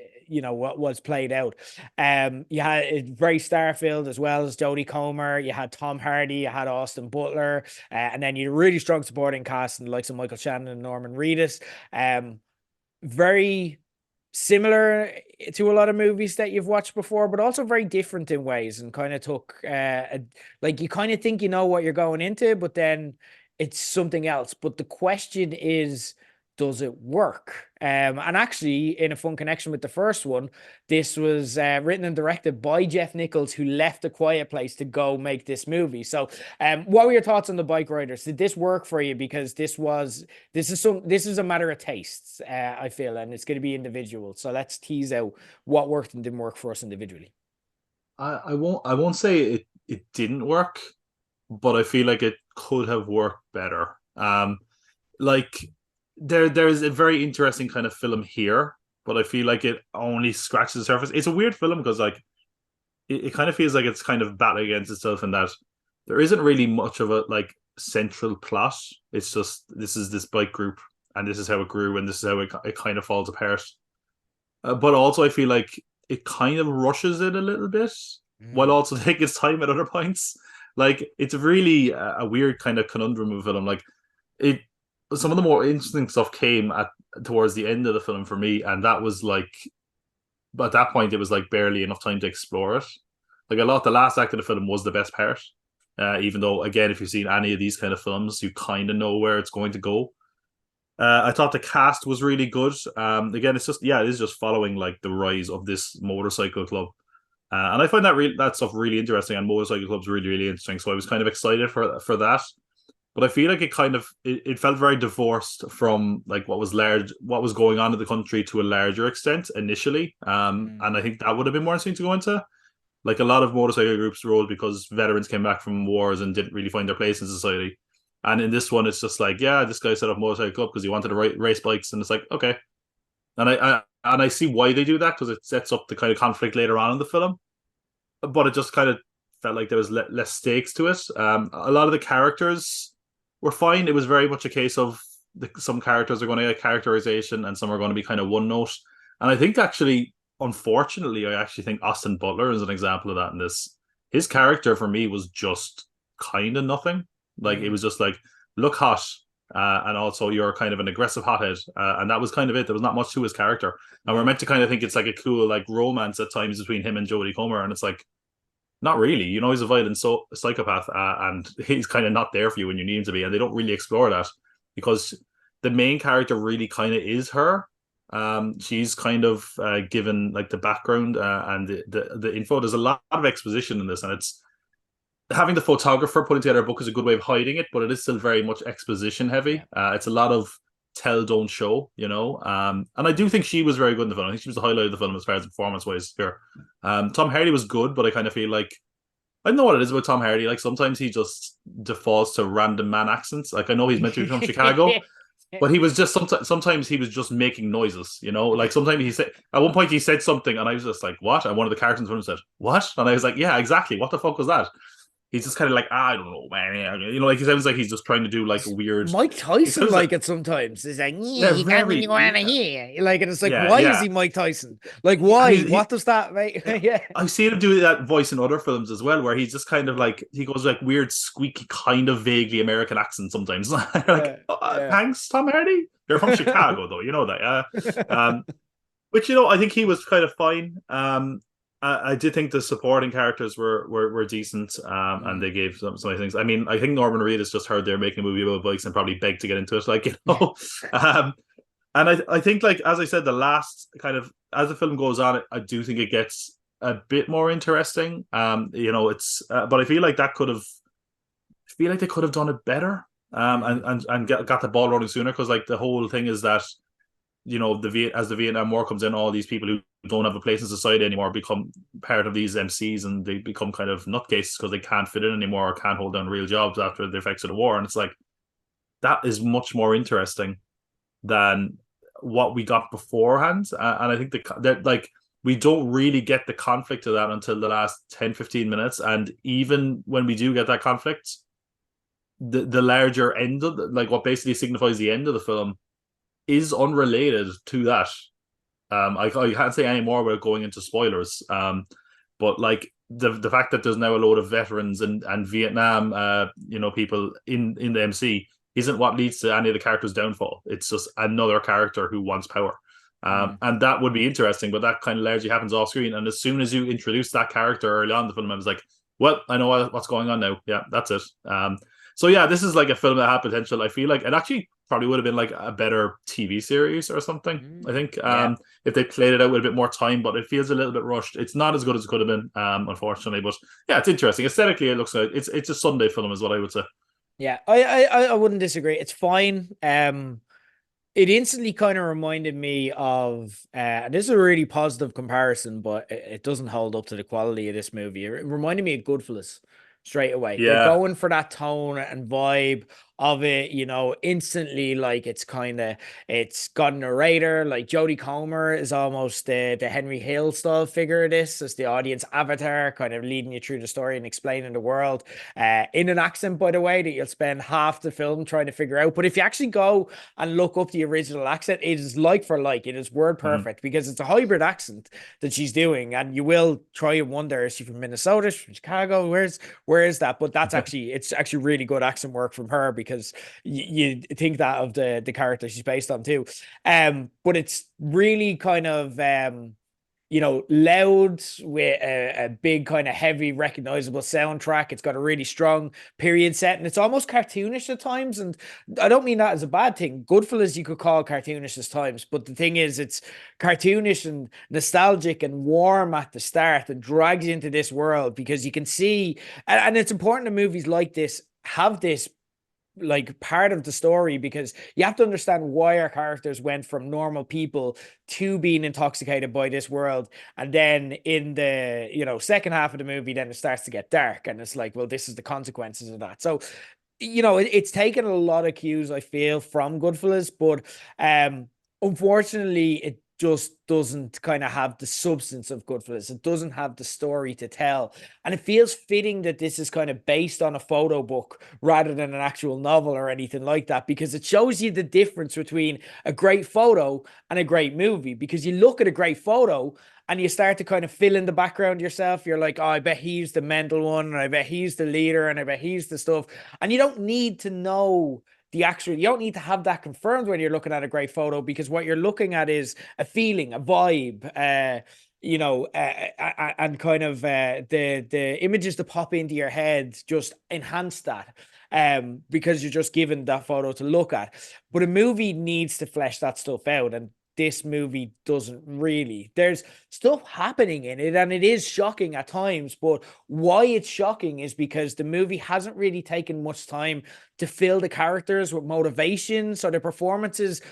A: what was played out. You had it very star-filled, as well as Jodie Comer, you had Tom Hardy, you had Austin Butler, and then you had a really strong supporting cast in the likes of Michael Shannon and Norman Reedus. Very similar to a lot of movies that you've watched before, but also very different in ways, and kind of took like, you kind of think you know what you're going into, but then it's something else. But the question is, does it work? And actually, in a fun connection with the first one, this was written and directed by Jeff Nichols, who left A Quiet Place to go make this movie. So, what were your thoughts on the Bike Riders? Did this work for you? Because this is a matter of tastes, I feel, and it's going to be individual. So let's tease out what worked and didn't work for us individually.
B: I won't say it didn't work, but I feel like it could have worked better. Like there's a very interesting kind of film here, but I feel like it only scratches the surface. It's a weird film because like it kind of feels like it's kind of battling against itself in that there isn't really much of a like central plot. It's just this is this bike group and this is how it grew and this is how it kind of falls apart. But also I feel like it kind of rushes it a little bit while also taking its time at other points. Like it's really a weird kind of conundrum of film. Like it, some of the more interesting stuff came at towards the end of the film for me, and that was like, but at that point it was like barely enough time to explore it. Like a lot, the last act of the film was the best part. Even though, again, if you've seen any of these kind of films, you kind of know where it's going to go. I thought the cast was really good. Again, it's just it is just following like the rise of this motorcycle club, and I find that stuff really interesting. And motorcycle clubs really interesting. So I was kind of excited for that. But I feel like it felt very divorced from like what was going on in the country to a larger extent initially. And I think that would have been more interesting to go into. Like a lot of motorcycle groups rose because veterans came back from wars and didn't really find their place in society. And in this one, it's just like, yeah, this guy set up a motorcycle club because he wanted to race bikes, and it's like, okay. And I see why they do that because it sets up the kind of conflict later on in the film. But it just kind of felt like there was less stakes to it. A lot of the characters were fine. It was very much a case of some characters are going to get characterization and some are going to be kind of one note. And I think actually, unfortunately, I actually think Austin Butler is an example of that in this. His character for me was just kind of nothing. Like it was just like, look hot, and also you're kind of an aggressive hothead, and that was kind of it. There was not much to his character, and we're meant to kind of think it's like a cool like romance at times between him and Jodie Comer, and it's like not really. You know, he's a violent psychopath, and he's kind of not there for you when you need him to be, and they don't really explore that because the main character really kind of is her. She's kind of given like the background and the info. There's a lot of exposition in this, and it's having the photographer putting together a book is a good way of hiding it, but it is still very much exposition heavy. It's a lot of tell, don't show, you know. And I do think she was very good in the film. I think she was the highlight of the film as far as performance wise here. Tom Hardy was good, but I kind of feel like I don't know what it is about Tom Hardy. Like sometimes he just defaults to random man accents. Like I know he's meant to be from Chicago, but he was just sometimes he was just making noises, you know. Like sometimes he said at one point he said something, and I was just like, "What?" And one of the characters in front of him said, "What?" And I was like, "Yeah, exactly. What the fuck was that?" He's just kind of like, I don't know, man. You know, like he sounds like he's just trying to do like a weird.
A: Mike Tyson like it sometimes. He's like,
B: Yeah,
A: you can't really go out of here. Like, and it's like, why is
B: yeah.
A: he Mike Tyson? Like, why? What does that make? Yeah.
B: I've seen him do that voice in other films as well, where he's just kind of like he goes like weird, squeaky, kind of vaguely American accent sometimes. Like, thanks, Tom Hardy. You're from Chicago, though. You know that, yeah. But you know, I think he was kind of fine. I did think the supporting characters were decent, and they gave some things. I mean, I think Norman Reedus just heard they're making a movie about bikes and probably begged to get into it, like you know. And I think, like as I said, the last kind of as the film goes on, I do think it gets a bit more interesting. You know, it's but I feel like they could have done it better, and got the ball rolling sooner because like the whole thing is that you know as the Vietnam War comes in, all these people who don't have a place in society anymore become part of these MCs, and they become kind of nutcases because they can't fit in anymore or can't hold down real jobs after the effects of the war. And it's like that is much more interesting than what we got beforehand. And I think that like we don't really get the conflict of that until the last 10-15 minutes. And even when we do get that conflict, the larger end of like what basically signifies the end of the film is unrelated to that. I can't say any more without going into spoilers. But like the fact that there's now a load of veterans and Vietnam, you know, people in the MC isn't what leads to any of the characters' downfall. It's just another character who wants power. And that would be interesting, but that kind of largely happens off screen. And as soon as you introduce that character early on in the film, I was like, well, I know what's going on now. Yeah, that's it. So yeah, this is like a film that had potential. I feel like it actually probably would have been like a better TV series or something. I think
A: Yeah.
B: if they played it out with a bit more time, but it feels a little bit rushed. It's not as good as it could have been, unfortunately. But yeah, it's interesting. Aesthetically, it looks like it's a Sunday film, is what I would say.
A: Yeah, I wouldn't disagree. It's fine. It instantly kind of reminded me of, and this is a really positive comparison, but it doesn't hold up to the quality of this movie. It reminded me of Goodfellas straight away. They're
B: Yeah.
A: going for that tone and vibe of it, instantly. Like it's got a narrator. Like Jodie Comer is almost the Henry Hill style figure of this, as the audience avatar, kind of leading you through the story and explaining the world, in an accent, by the way, that you'll spend half the film trying to figure out. But if you actually go and look up the original accent, it is like for like. It is word
B: Mhm.
A: perfect because it's a hybrid accent that she's doing, and you will try and wonder: is she from Minnesota? Is she from Chicago? Where is that? But it's actually really good accent work from her, because you think that of the character she's based on too. But it's really kind of loud with a big kind of heavy recognizable soundtrack. It's got a really strong period set, and it's almost cartoonish at times. And I don't mean that as a bad thing. Goodfellas you could call cartoonish at times, but the thing is, it's cartoonish and nostalgic and warm at the start, and drags you into this world because you can see, and it's important that movies like this have this like part of the story, because you have to understand why our characters went from normal people to being intoxicated by this world. And then in the second half of the movie, then it starts to get dark, and it's like, well, this is the consequences of that. So it's taken a lot of cues, I feel, from Goodfellas, but unfortunately, it just doesn't kind of have the substance of Goodfellas. It doesn't have the story to tell. And it feels fitting that this is kind of based on a photo book rather than an actual novel or anything like that, because it shows you the difference between a great photo and a great movie. Because you look at a great photo and you start to kind of fill in the background yourself. You're like, oh, I bet he's the mental one, and I bet he's the leader, and I bet he's the stuff. And you don't need to know you don't need to have that confirmed when you're looking at a great photo, because what you're looking at is a feeling, a vibe, and kind of the images that pop into your head just enhance that, because you're just given that photo to look at. But a movie needs to flesh that stuff out, and this movie doesn't really. There's stuff happening in it, and it is shocking at times, but why it's shocking is because the movie hasn't really taken much time to fill the characters with motivation. So their performances,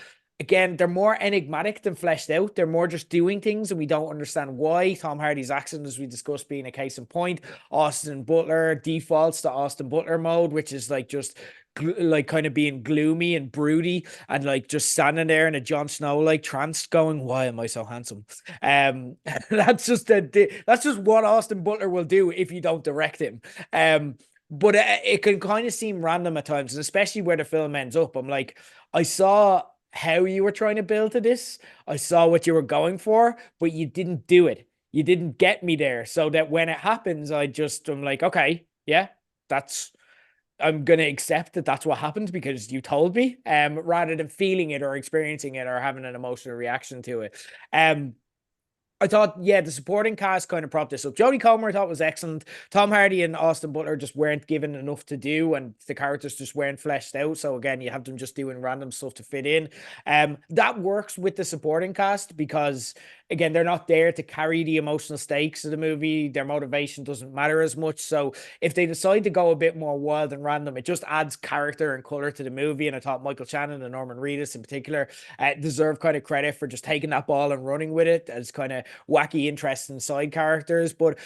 A: again, they're more enigmatic than fleshed out. They're more just doing things and we don't understand why. Tom Hardy's accent, as we discussed, being a case in point. Austin Butler defaults to Austin Butler mode, which is like just like kind of being gloomy and broody, and like just standing there in a Jon Snow like trance, going, "Why am I so handsome?" That's just what Austin Butler will do if you don't direct him. But it can kind of seem random at times, and especially where the film ends up. I'm like, I saw how you were trying to build to this. I saw what you were going for, but you didn't do it. You didn't get me there. So that when it happens, I'm like, okay, yeah, that's I'm gonna accept that that's what happened because you told me, rather than feeling it or experiencing it or having an emotional reaction to it. I thought, yeah, the supporting cast kind of propped this up. Jodie Comer I thought was excellent. Tom Hardy and Austin Butler just weren't given enough to do, and the characters just weren't fleshed out. So again, you have them just doing random stuff to fit in. That works with the supporting cast because again, they're not there to carry the emotional stakes of the movie. Their motivation doesn't matter as much. So if they decide to go a bit more wild and random, it just adds character and color to the movie. And I thought Michael Shannon and Norman Reedus in particular deserve kind of credit for just taking that ball and running with it as kind of wacky, interesting side characters. But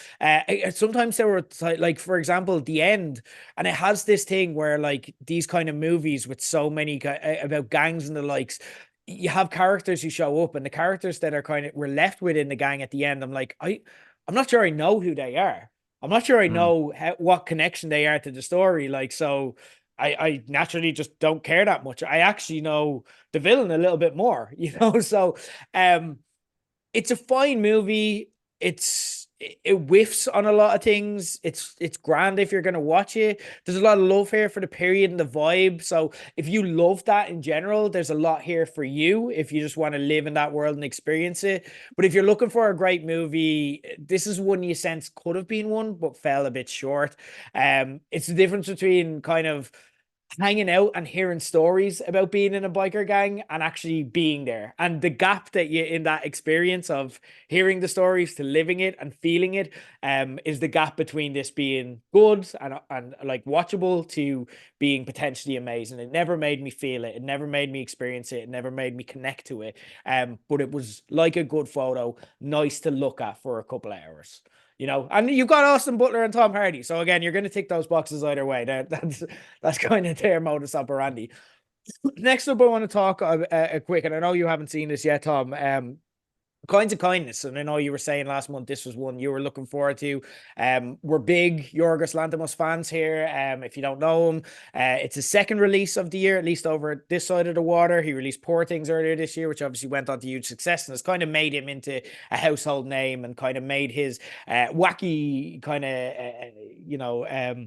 A: sometimes there were like, for example, the end, and it has this thing where like these kind of movies with so many about gangs and the likes, you have characters who show up, and the characters that are kind of we're left with in the gang at the end, I'm not sure I know who they are. I'm not sure I
B: Mm.
A: know what connection they are to the story. Like, so I naturally just don't care that much. I actually know the villain a little bit more, So um it's a fine movie. It whiffs on a lot of things. It's grand if you're gonna watch it. There's a lot of love here for the period and the vibe. So if you love that in general, there's a lot here for you if you just want to live in that world and experience it. But if you're looking for a great movie, this is one you sense could have been one, but fell a bit short. It's the difference between kind of hanging out and hearing stories about being in a biker gang and actually being there. And the gap that you in that experience of hearing the stories to living it and feeling it is the gap between this being good and like watchable to being potentially amazing. It never made me feel it. It never made me experience it. It never made me connect to it. But it was like a good photo, nice to look at for a couple of hours. And you've got Austin Butler and Tom Hardy. So again, you're going to tick those boxes either way. That's kind of their modus operandi. Next up, I want to talk quick, and I know you haven't seen this yet, Tom. Kinds of Kindness, and I know you were saying last month this was one you were looking forward to. We're big Yorgos Lanthimos fans here. If you don't know him, it's his second release of the year, at least over this side of the water. He released Poor Things earlier this year, which obviously went on to huge success and has kind of made him into a household name and kind of made his wacky kind of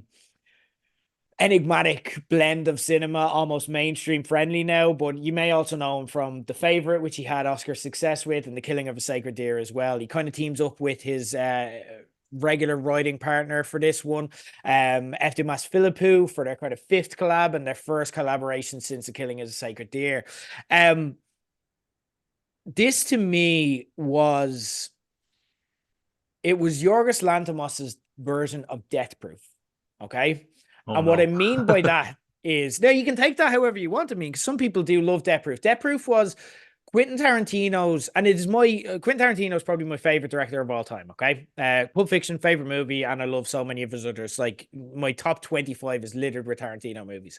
A: enigmatic blend of cinema, almost mainstream friendly now. But you may also know him from The Favorite, which he had Oscar success with, and The Killing of a Sacred Deer as well. He kind of teams up with his regular writing partner for this one, Eftimas Philippou, for their kind of fifth collab and their first collaboration since The Killing of a Sacred Deer. This to me was Yorgos Lanthimos's version of Death Proof. Okay.
B: Oh
A: And what I
B: no.
A: mean by that is, now you can take that however you want to mean, because some people do love Death Proof. Death Proof was Quentin Tarantino's, and it is Quentin Tarantino is probably my favorite director of all time. Okay. Pulp Fiction, favorite movie, and I love so many of his others. Like my top 25 is littered with Tarantino movies.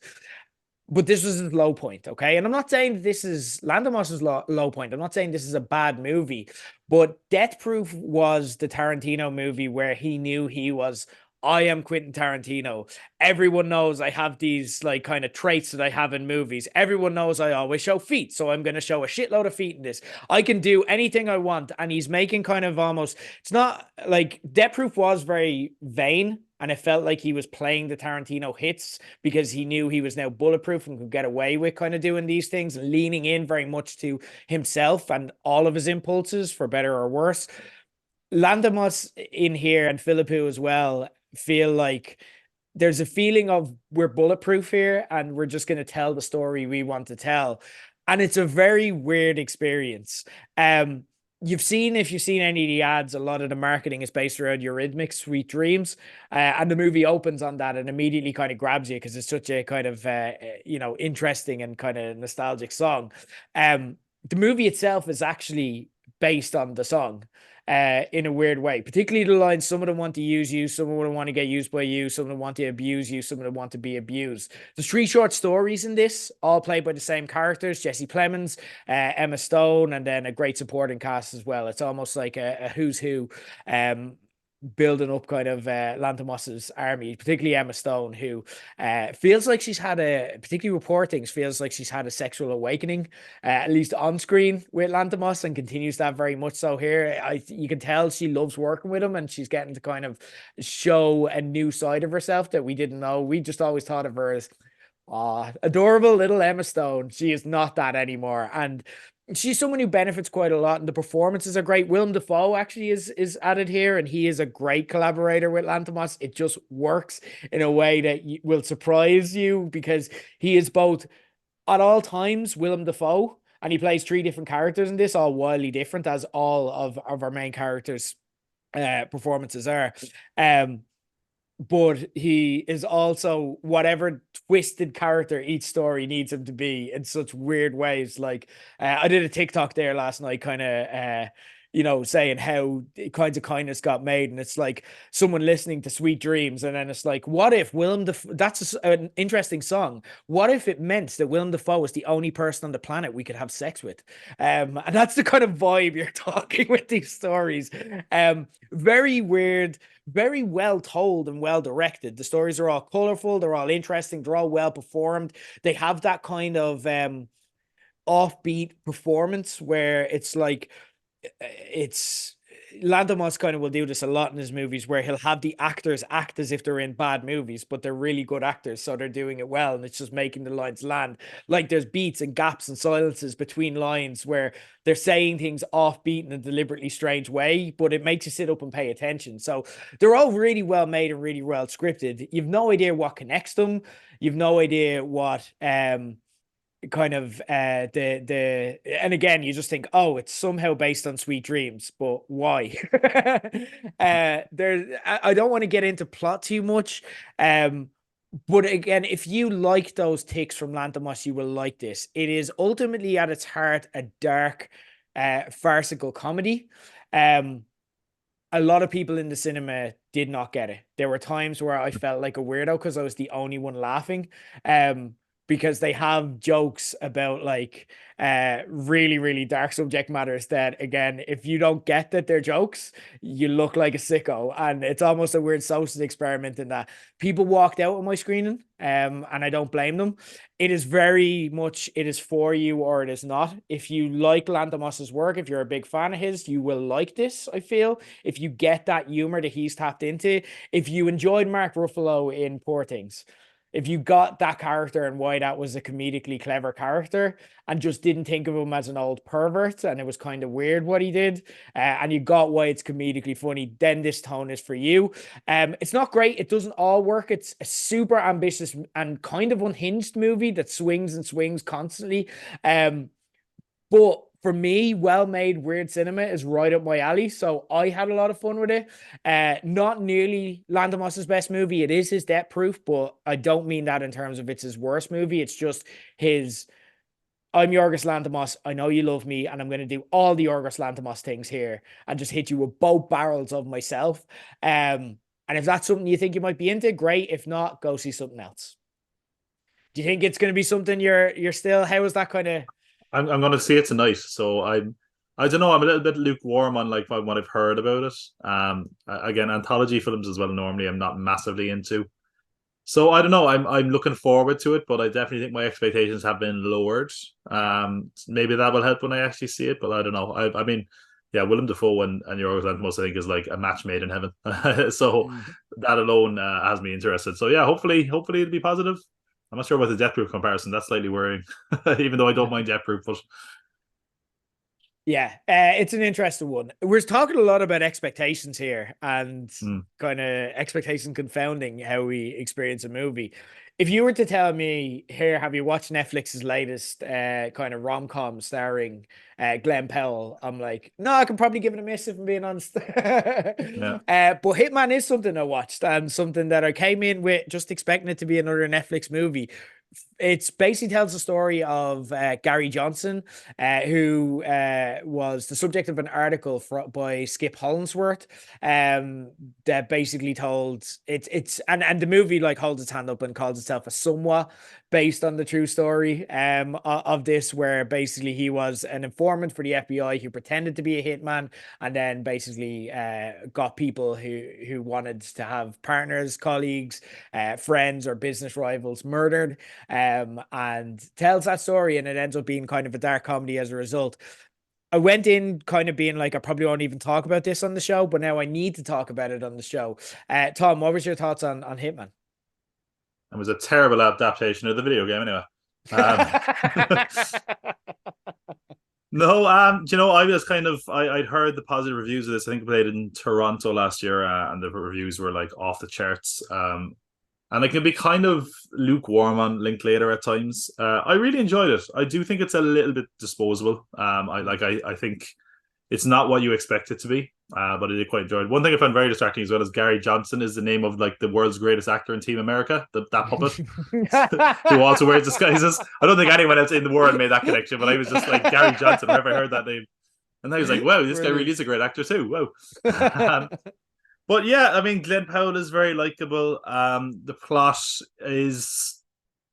A: But this was his low point, okay? And I'm not saying this is Lanthimos's low point. I'm not saying this is a bad movie, but Death Proof was the Tarantino movie where he knew he was, I am Quentin Tarantino. Everyone knows I have these like kind of traits that I have in movies. Everyone knows I always show feet, so I'm going to show a shitload of feet in this. I can do anything I want. And he's making kind of almost, it's not like Death Proof was very vain, and it felt like he was playing the Tarantino hits because he knew he was now bulletproof and could get away with kind of doing these things and leaning in very much to himself and all of his impulses, for better or worse. Lanthimos in here and Philippou as well feel like there's a feeling of we're bulletproof here and we're just going to tell the story we want to tell. And it's a very weird experience. If you've seen any of the ads, a lot of the marketing is based around Eurythmics' Sweet Dreams. And the movie opens on that and immediately kind of grabs you because it's such a kind of, interesting and kind of nostalgic song. The movie itself is actually based on the song in a weird way, particularly the lines, some of them want to use you, some of them want to get used by you, some of them want to abuse you, some of them want to be abused. There's three short stories in this, all played by the same characters, Jesse Plemons, Emma Stone, and then a great supporting cast as well. It's almost like a who's who building up kind of Lanthimos's army, particularly Emma Stone, who feels like she's had particularly report things, feels like she's had a sexual awakening, at least on screen with Lanthimos, and continues that very much so here. You can tell she loves working with him and she's getting to kind of show a new side of herself that we didn't know. We just always thought of her as adorable little Emma Stone. She is not that anymore. And she's someone who benefits quite a lot, and the performances are great. Willem Dafoe actually is added here, and he is a great collaborator with Lanthimos. It just works in a way that will surprise you because he is both at all times Willem Dafoe, and he plays three different characters in this, all wildly different, as all of our main characters' performances are. But he is also whatever twisted character each story needs him to be in such weird ways. Like I did a TikTok there last night, kind of saying how Kinds of Kindness got made, and it's like someone listening to Sweet Dreams, and then it's like, what if that's an interesting song. What if it meant that Willem Dafoe was the only person on the planet we could have sex with? And that's the kind of vibe you're talking with these stories. Very weird, very well told and well directed. The stories are all colorful, they're all interesting, they're all well performed. They have that kind of offbeat performance where it's like it's Lanthimos kind of will do this a lot in his movies, where he'll have the actors act as if they're in bad movies, but they're really good actors, so they're doing it well, and it's just making the lines land. Like there's beats and gaps and silences between lines where they're saying things offbeat in a deliberately strange way, but it makes you sit up and pay attention. So they're all really well made and really well scripted. You've no idea what connects them. You've no idea what kind of the and again you just think, oh, it's somehow based on Sweet Dreams, but why? There, I don't want to get into plot too much, but again, if you like those ticks from Lanthimos, you will like this. It is ultimately at its heart a dark farcical comedy. um a lot of people in the cinema did not get it. There were times where I felt like a weirdo because I was the only one laughing. Um, because they have jokes about like really, really dark subject matters that again, if you don't get that they're jokes, you look like a sicko. And it's almost a weird social experiment in that people walked out of my screening, and I don't blame them. It is very much it is for you or it is not. If you like Lanthimos's work, if you're a big fan of his, you will like this, I feel. If you get that humor that he's tapped into, if you enjoyed Mark Ruffalo in Poor Things, if you got that character and why that was a comedically clever character and just didn't think of him as an old pervert and it was kind of weird what he did, and you got why it's comedically funny, then this tone is for you. It's not great. It doesn't all work. It's a super ambitious and kind of unhinged movie that swings and swings constantly. But for me, well-made weird cinema is right up my alley. So I had a lot of fun with it. Not nearly Lanthimos's best movie. It is his Death Proof, but I don't mean that in terms of it's his worst movie. It's just his. I'm Yorgos Lanthimos. I know you love me, and I'm going to do all the Yorgos Lanthimos things here and just hit you with both barrels of myself. And if that's something you think you might be into, great. If not, go see something else. Do you think it's going to be something you're still? How is that kind of?
B: I'm going to see it tonight. So I don't know. I'm a little bit lukewarm on like what I've heard about it. Again, anthology films as well. Normally, I'm not massively into. So I don't know. I'm looking forward to it, but I definitely think my expectations have been lowered. Maybe that will help when I actually see it, but I don't know. I mean, yeah, Willem Dafoe and Yorgos Lanthimos, I think, is like a match made in heaven. So that alone has me interested. So yeah, hopefully it'll be positive. I'm not sure about the Death Proof comparison. That's slightly worrying, even though I don't mind Death Proof. But
A: Yeah, it's an interesting one. We're talking a lot about expectations here and kind of expectation confounding how we experience a movie. If you were to tell me, here, have you watched Netflix's latest kind of rom-com starring Glenn Powell? I'm like, no, I can probably give it a miss if I'm being honest.
B: yeah,
A: But Hitman is something I watched and something that I came in with just expecting it to be another Netflix movie. It's basically tells the story of Gary Johnson, who was the subject of an article by Skip Hollandsworth, that basically told it's and the movie like holds its hand up and calls itself a somewhat based on the true story of this, where basically he was an informant for the FBI who pretended to be a hitman and then basically got people who wanted to have partners, colleagues, friends, or business rivals murdered, and tells that story, and it ends up being kind of a dark comedy as a result. I went in kind of being like, I probably won't even talk about this on the show, but now I need to talk about it on the show. Tom, what was your thoughts on Hitman?
B: it was a terrible adaptation of the video game. Anyway, um, no, do you know, I was kind of I'd heard the positive reviews of this. I think it played in Toronto last year, and the reviews were like off the charts. And I can be kind of lukewarm on Linklater at times. I really enjoyed it. I do think it's a little bit disposable. I think it's not what you expect it to be, but I did quite enjoy it. One thing I found very distracting as well is Gary Johnson is the name of like the world's greatest actor in Team America, that puppet who also wears disguises. I don't think anyone else in the world made that connection, but I was just like, Gary Johnson, whenever I heard that name. And I was like, wow, this guy really is a great actor too. Wow. But yeah, I mean, Glenn Powell is very likable. The plot is,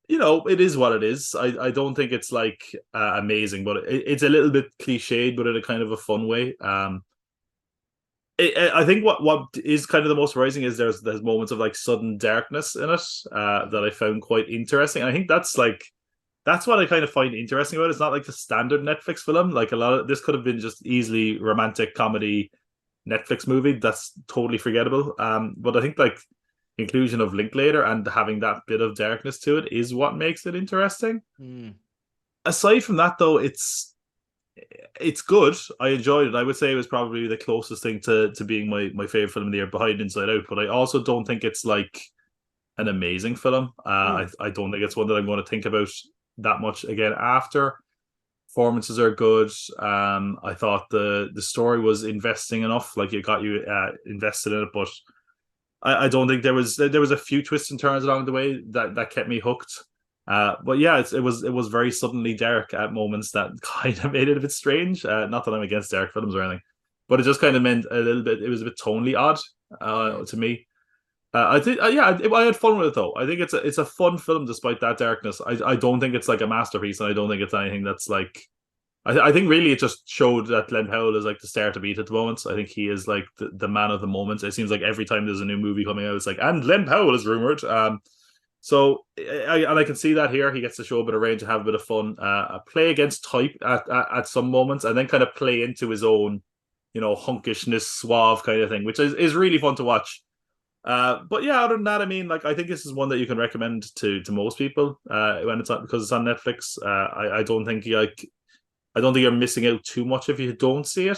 B: it is what it is. I don't think it's like amazing, but it's a little bit cliched, but in a kind of a fun way. I think what is kind of the most surprising is there's moments of like sudden darkness in it that I found quite interesting. And I think that's what I kind of find interesting about it. It's not like the standard Netflix film. Like a lot of this could have been just easily romantic comedy, Netflix movie that's totally forgettable. But I think like inclusion of Linklater and having that bit of darkness to it is what makes it interesting.
A: Mm.
B: Aside from that, though, it's good. I enjoyed it. I would say it was probably the closest thing to being my favorite film of the year behind Inside Out. But I also don't think it's like an amazing film.
A: Mm.
B: I don't think it's one that I'm going to think about that much again after. Performances are good. I thought the story was investing enough, like it got you invested in it, but I don't think there was a few twists and turns along the way that kept me hooked. But yeah, it was very suddenly dark at moments that kind of made it a bit strange. Not that I'm against dark films or anything, but it just kind of meant a little bit. It was a bit tonally odd
A: Mm.
B: to me. I think, yeah, I had fun with it though. I think it's a fun film despite that darkness. I don't think it's like a masterpiece, and I don't think it's anything that's like. I think really it just showed that Glenn Powell is like the star to beat at the moment. I think he is like the man of the moment. It seems like every time there's a new movie coming out, it's like, and Glenn Powell is rumored. So and I can see that here. He gets to show a bit of range and have a bit of fun. Play against type at some moments, and then kind of play into his own, hunkishness, suave kind of thing, which is really fun to watch. But yeah, other than that, I mean, like I think this is one that you can recommend to most people when it's on because it's on Netflix. I don't think I don't think you're missing out too much if you don't see it.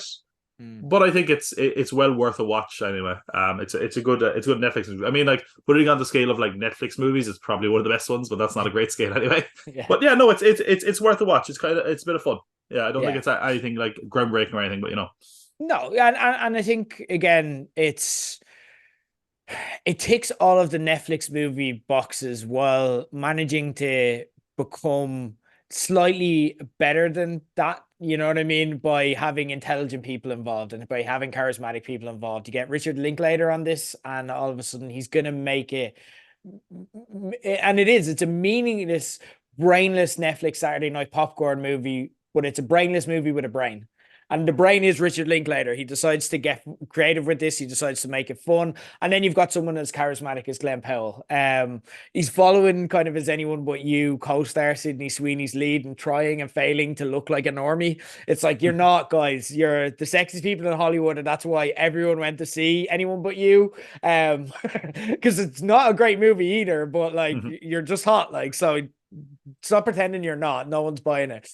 A: Mm.
B: But I think it's well worth a watch anyway. It's a good Netflix movie. I mean, like putting it on the scale of like Netflix movies, it's probably one of the best ones, but that's not a great scale anyway.
A: Yeah.
B: But yeah, no, it's worth a watch. It's a bit of fun. Yeah, I don't think
A: Yeah.
B: it's anything like groundbreaking or anything, but
A: No, and I think again, it ticks all of the Netflix movie boxes while managing to become slightly better than that. You know what I mean? By having intelligent people involved and by having charismatic people involved. You get Richard Linklater on this, and all of a sudden he's gonna make it. And it's a meaningless, brainless Netflix Saturday night popcorn movie, but it's a brainless movie with a brain. And the brain is Richard Linklater. He decides to get creative with this. He decides to make it fun. And then you've got someone as charismatic as Glenn Powell. He's following kind of as anyone but you co-star Sydney Sweeney's lead and trying and failing to look like a normie. It's like, you're not, guys. You're the sexiest people in Hollywood, and that's why everyone went to see anyone but you. Because it's not a great movie either, but like
B: know.
A: you're just hot. Like, so stop pretending you're not. No one's buying it.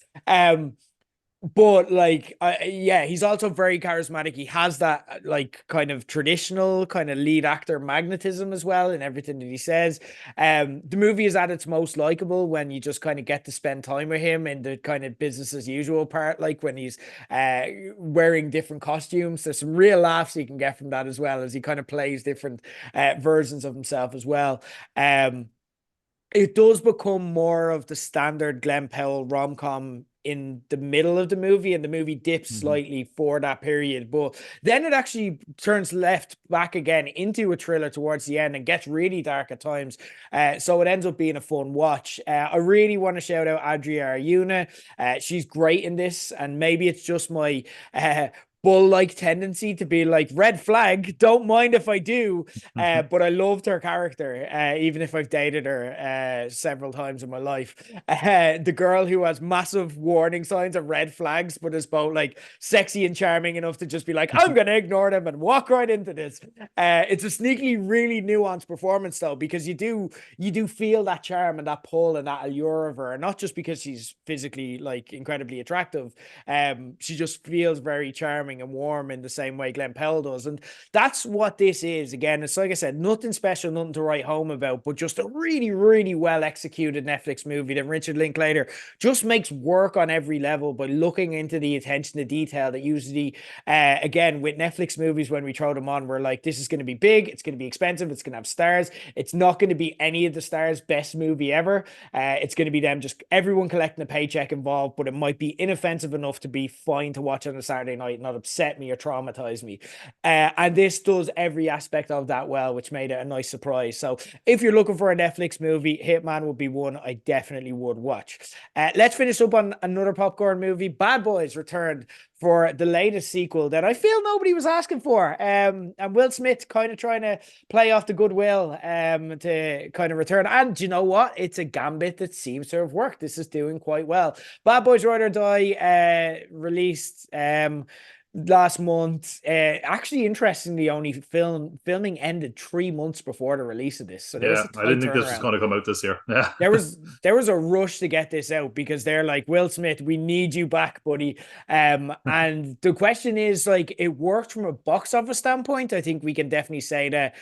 A: But like, yeah, he's also very charismatic. He has that like kind of traditional kind of lead actor magnetism as well in everything that he says. The movie is at its most likable when you just kind of get to spend time with him in the kind of business as usual part, like when he's wearing different costumes. There's some real laughs you can get from that as well as he kind of plays different versions of himself as well. It does become more of the standard Glenn Powell rom-com in the middle of the movie, and the movie dips
B: Mhm.
A: slightly for that period, but then it actually turns left back again into a thriller towards the end and gets really dark at times. So it ends up being a fun watch. I really want to shout out Adria Arjuna. She's great in this, and maybe it's just my bull-like tendency to be like, red flag, don't mind if I do. But I loved her character, even if I've dated her several times in my life. The girl who has massive warning signs of red flags, but is both like sexy and charming enough to just be like, I'm going to ignore them and walk right into this. It's a sneakily, really nuanced performance though, because you do feel that charm and that pull and that allure of her, and not just because she's physically like incredibly attractive. She just feels very charming and warm in the same way Glenn Powell does, and that's what this is. Again, it's like I said, nothing special, nothing to write home about, but just a really, really well executed Netflix movie that Richard Linklater just makes work on every level by looking into the attention to detail that usually, again, with Netflix movies, when we throw them on, we're like, this is going to be big, it's going to be expensive, it's going to have stars. It's not going to be any of the stars' best movie ever. It's going to be them just everyone collecting a paycheck involved, but it might be inoffensive enough to be fine to watch on a Saturday night, not upset me or traumatize me. And this does every aspect of that well, which made it a nice surprise. So if you're looking for a Netflix movie, Hitman would be one I definitely would watch. Let's finish up on another popcorn movie. Bad Boys returned for the latest sequel that I feel nobody was asking for. And Will Smith kind of trying to play off the goodwill to kind of return. And you know what? It's a gambit that seems to have worked. This is doing quite well. Bad Boys Ride or Die released last month. Actually, interestingly, only filming ended 3 months before the release of this, so there was
B: Yeah,
A: a
B: I
A: tight
B: didn't think this was
A: turnaround.
B: going to come out this year. Yeah.
A: There was a rush to get this out because they're like, Will Smith, we need you back, buddy. And the question is, like, it worked from a box office standpoint. I think we can definitely say that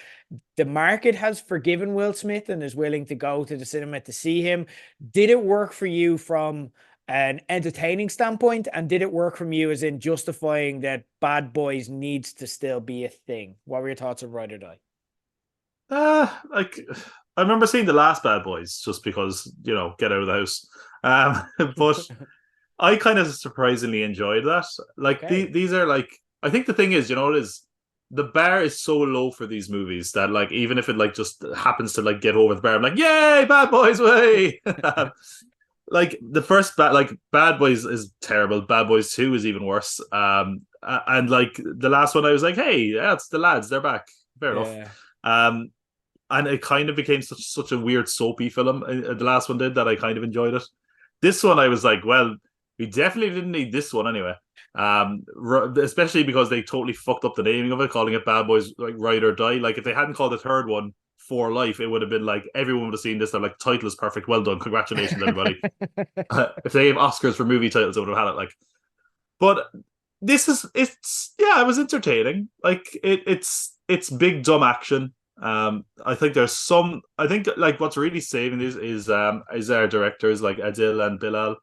A: the market has forgiven Will Smith and is willing to go to the cinema to see him. Did it work for you from an entertaining standpoint? And did it work from you as in justifying that Bad Boys needs to still be a thing? What were your thoughts of Ride or Die?
B: Like I remember seeing the last Bad Boys just because, get out of the house. But I kind of surprisingly enjoyed that. Like
A: Okay.
B: these are like, I think the thing is, it is the bar is so low for these movies that like even if it like just happens to like get over the bar, I'm like, yay, Bad Boys way. Like the first Bad Boys is terrible. Bad Boys 2 is even worse. And like the last one, I was like, hey, yeah, it's the lads, they're back. Fair enough.
A: Yeah.
B: Um, and it kind of became such a weird soapy film. The last one did that I kind of enjoyed it. This one I was like, well, we definitely didn't need this one anyway. Especially because they totally fucked up the naming of it, calling it Bad Boys like Ride or Die. Like if they hadn't called the third one For Life, it would have been like everyone would have seen this. They're like, title is perfect, well done, congratulations everybody. If they gave Oscars for movie titles, I would have had it. Like, but it's yeah, it was entertaining. Like it's big dumb action. I think there's some. I think like what's really saving is our directors like Adil and Bilal.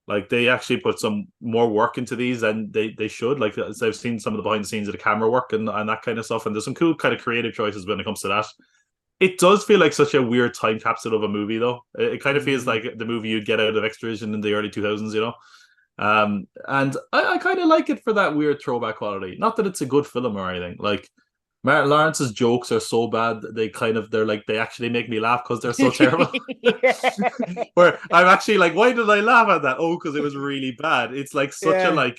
B: Like they actually put some more work into these than they should. Like as I've seen some of the behind the scenes of the camera work and that kind of stuff. And there's some cool kind of creative choices when it comes to that. It does feel like such a weird time capsule of a movie, though. It kind of feels
A: Mm.
B: like the movie you'd get out of Extravision in the early 2000s, And I kind of like it for that weird throwback quality. Not that it's a good film or anything. Like Martin Lawrence's jokes are so bad they're like they actually make me laugh because they're so terrible. Where I'm actually like, why did I laugh at that? Oh, because it was really bad. It's like such a
A: Yeah.
B: like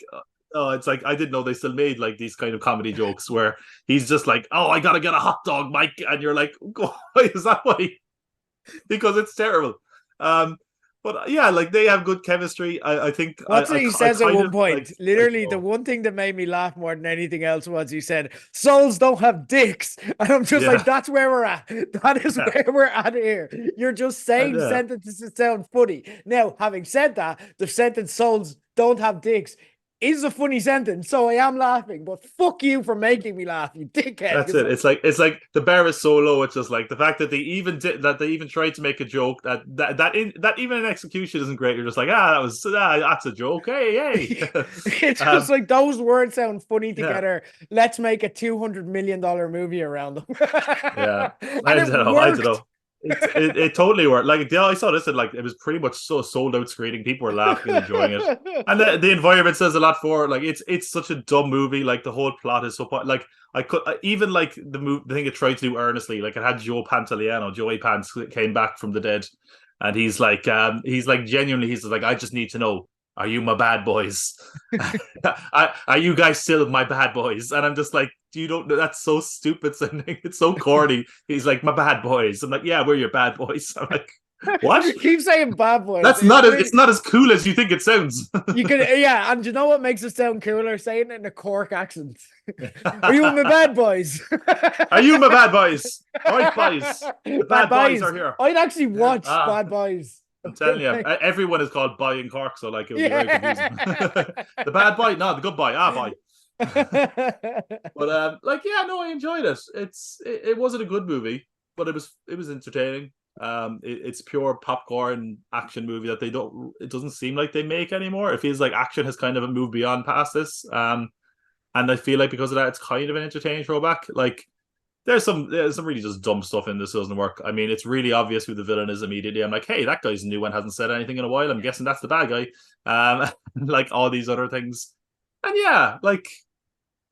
B: oh, it's like I didn't know they still made like these kind of comedy jokes where he's just like, oh, I gotta get a hot dog, Mike, and you're like, why is that why? Because it's terrible. Um, but yeah, like they have good chemistry. I think
A: What's it he
B: I
A: says at
B: kind
A: one
B: of
A: point?
B: like
A: Literally, the one thing that made me laugh more than anything else was he said, "Souls don't have dicks," and I'm just like,
B: yeah,
A: "That's where we're at. That is
B: yeah,
A: where we're at here. You're just saying
B: yeah.
A: sentences that sound funny." Now, having said that, the sentence "souls don't have dicks" is a funny sentence, so I am laughing. But fuck you for making me laugh, you dickhead.
B: That's
A: Because
B: it. It's like the bar is so low. It's just like the fact that they even tried to make a joke that even in execution isn't great. You're just like that's a joke. Hey hey.
A: it's just
B: um,
A: like those words sound funny
B: yeah
A: together. Let's make a $200 million movie around them,
B: yeah.
A: and
B: I
A: it
B: don't know. I don't
A: worked.
B: know. It totally worked. Like yeah, I saw this and like it was pretty much so sold out screening. People were laughing and enjoying it, and the environment says a lot for it. Like it's such a dumb movie. Like the whole plot is so like I could even like the thing it tried to do earnestly. Like it had Joey Pants came back from the dead, and he's like genuinely he's like I just need to know. Are you my bad boys? Are you guys still my bad boys? And I'm just like, you don't know. That's so stupid sounding. It's so corny. He's like, my bad boys. I'm like, yeah, we're your bad boys. I'm like, what?
A: Keep saying bad boys.
B: That's not it's not as cool as you think it sounds.
A: You could, yeah, and you know what makes it sound cooler? Saying it in a Cork accent. Are you with my bad boys?
B: Are you my bad boys? All right, boys. The
A: Bad
B: bad boys
A: boys.
B: are here.
A: I'd actually
B: Yeah.
A: watch Bad Boys.
B: I'm telling you, everyone is called boy in Cork, so like it would be very confusing.
A: Yeah.
B: The bad boy, no, the good boy, boy. But like yeah, no, I enjoyed it. It wasn't a good movie, but it was entertaining. It's pure popcorn action movie that it doesn't seem like they make anymore. It feels like action has kind of moved beyond past this. And I feel like because of that, it's kind of an entertaining throwback. Like there's some really just dumb stuff in this that doesn't work. I mean, it's really obvious who the villain is immediately. I'm like, hey, that guy's new and hasn't said anything in a while. I'm guessing that's the bad guy. Like all these other things. And yeah, like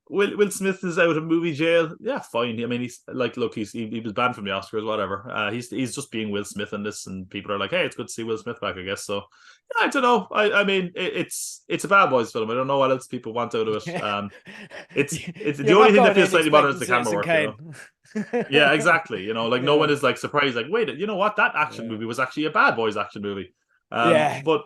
B: Will Smith is out of movie jail. Yeah, fine. I mean, he's like, look, he was banned from the Oscars, whatever. He's just being Will Smith in this, and people are like, hey, it's good to see Will Smith back, I guess. So yeah, I don't know. I mean, it's a Bad Boys film. I don't know what else people want out of it.
A: Yeah.
B: It's the
A: You're
B: only
A: not
B: thing that
A: going
B: feels
A: in
B: slightly modern is
A: expecting
B: the camera
A: Citizen
B: work. You know.
A: Kane.
B: Yeah, exactly. Like no one
A: Yeah.
B: is like surprised. Like, wait, you know what? That action
A: Yeah.
B: movie was actually a Bad Boys action movie.
A: Yeah.
B: But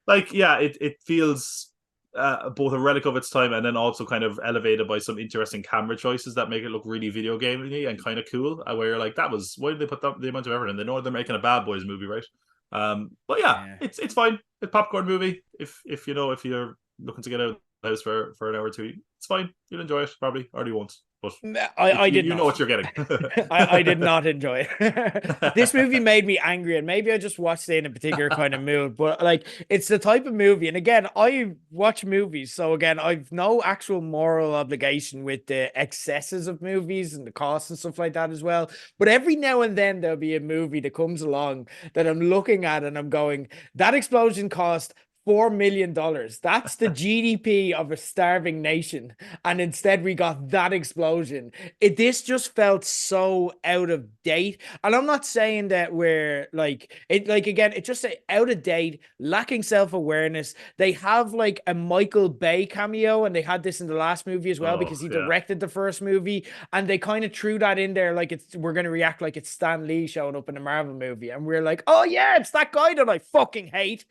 B: like, yeah, it feels both a relic of its time and then also kind of elevated by some interesting camera choices that make it look really video gamey and kind of cool. Where you're like, that was why did they put the amount of effort in? They know they're making a Bad Boys movie, right? But yeah,
A: Yeah.
B: it's fine. It's a popcorn movie. If if you're looking to get out of the house for an hour or two, it's fine. You'll enjoy it probably, or you won't. But
A: I did
B: you know
A: not.
B: what you're getting.
A: I did not enjoy it. This movie made me angry, and maybe I just watched it in a particular kind of mood. But like, it's the type of movie, and again, I watch movies, so again, I've no actual moral obligation with the excesses of movies and the costs and stuff like that as well. But every now and then there'll be a movie that comes along that I'm looking at and I'm going, that explosion cost $4 million. That's the GDP of a starving nation. And instead we got that explosion. This just felt so out of date. And I'm not saying that we're like it, like again, it just out of date, lacking self-awareness. They have like a Michael Bay cameo, and they had this in the last movie as well
B: Oh
A: because he
B: yeah.
A: directed the first movie, and they kind of threw that in there like we're gonna react like it's Stan Lee showing up in a Marvel movie, and we're like, oh yeah, it's that guy that I fucking hate.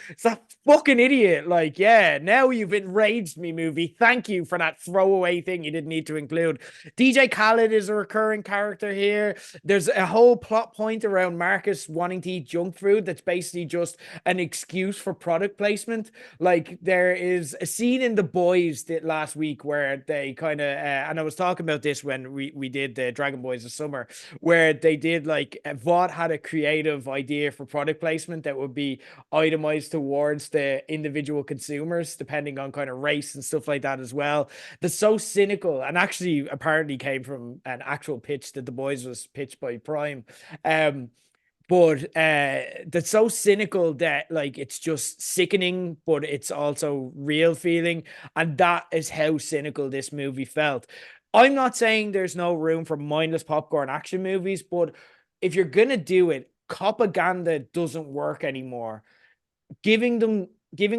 A: It's that fucking idiot. Like, yeah, now you've enraged me, movie. Thank you for that throwaway thing you didn't need to include. DJ Khaled is a recurring character here. There's a whole plot point around Marcus wanting to eat junk food that's basically just an excuse for product placement. Like, there is a scene in The Boys that last week where they kind of, and I was talking about this when we did the Dragon Boys of Summer, where they did like, Vought had a creative idea for product placement that would be itemized towards the individual consumers, depending on kind of race and stuff like that as well. That's so cynical, and actually apparently came from an actual pitch that The Boys was pitched by Prime. But that's so cynical that like it's just sickening, but it's also real feeling. And that is how cynical this movie felt. I'm not saying there's no room for mindless popcorn action movies, but if you're gonna do it, propaganda doesn't work anymore. Giving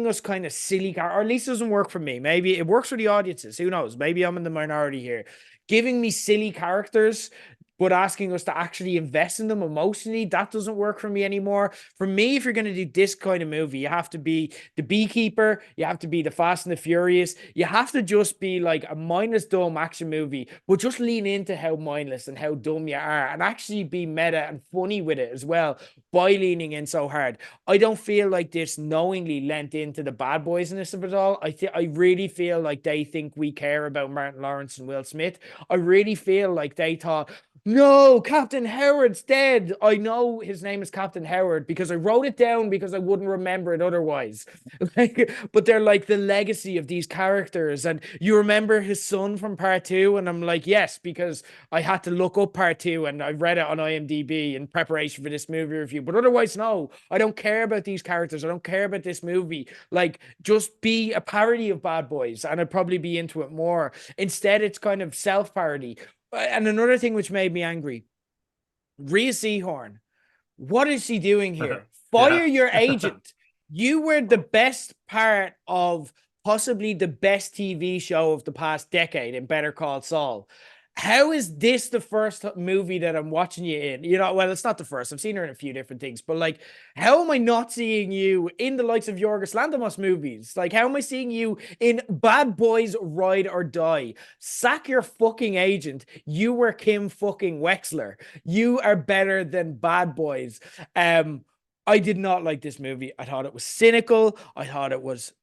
A: us kind of silly, or at least it doesn't work for me. Maybe it works for the audiences. Who knows? Maybe I'm in the minority here. Giving me silly characters, but asking us to actually invest in them emotionally, that doesn't work for me anymore. For me, if you're going to do this kind of movie, you have to be the Beekeeper, you have to be the Fast and the Furious, you have to just be like a mindless, dumb action movie, but just lean into how mindless and how dumb you are, and actually be meta and funny with it as well by leaning in so hard. I don't feel like this knowingly lent into the bad boysness of it all. I really feel like they think we care about Martin Lawrence and Will Smith. I really feel like they thought, no, Captain Howard's dead. I know his name is Captain Howard because I wrote it down because I wouldn't remember it otherwise. But they're like the legacy of these characters. And you remember his son from part two? And I'm like, yes, because I had to look up part two and I read it on IMDb in preparation for this movie review. But otherwise, no, I don't care about these characters. I don't care about this movie. Like, just be a parody of Bad Boys and I'd probably be into it more. Instead, it's kind of self-parody. And another thing which made me angry, Rhea Seehorn, what is she doing here?
B: Yeah.
A: Fire your agent. You were the best part of possibly the best TV show of the past decade in Better Call Saul. How is this the first movie that I'm watching you in? Well, it's not the first. I've seen her in a few different things, but like, how am I not seeing you in the likes of Yorgos Lanthimos movies? Like, how am I seeing you in Bad Boys Ride or Die? Sack your fucking agent. You were Kim fucking Wexler. You are better than Bad Boys. I did not like this movie. I thought it was cynical. I thought it was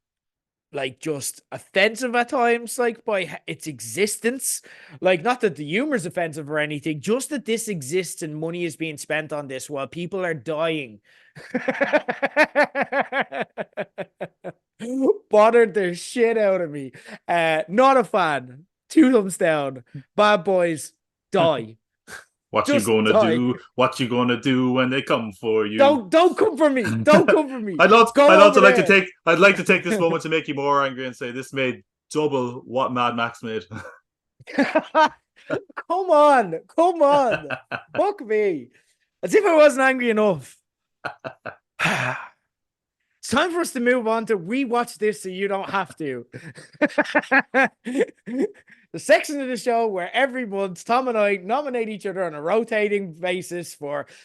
A: like just offensive at times, like by its existence. Like, not that the humor's offensive or anything, just that this exists and money is being spent on this while people are dying. Bothered the shit out of me. Not a fan. 2 thumbs down. Bad Boys, die.
B: What you
A: Just
B: gonna
A: die.
B: do? What you gonna do when they come for you?
A: Don't come for me. Don't come for me.
B: I'd
A: Go over
B: also like to
A: there.
B: take I'd like to take this moment to make you more angry and say this made double what Mad Max made.
A: Come on, come on. Fuck me. As if I wasn't angry enough. It's time for us to move on to rewatch this so you don't have to. The section of the show where every month Tom and I nominate each other on a rotating basis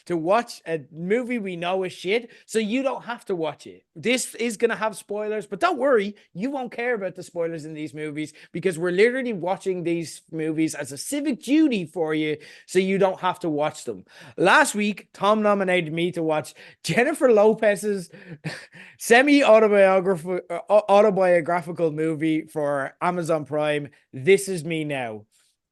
A: to watch a movie we know is shit, so you don't have to watch it. This is gonna have spoilers, but don't worry, you won't care about the spoilers in these movies because we're literally watching these movies as a civic duty for you, so you don't have to watch them. Last week, Tom nominated me to watch Jennifer Lopez's semi-autobiographical movie for Amazon Prime, This Is Me Now.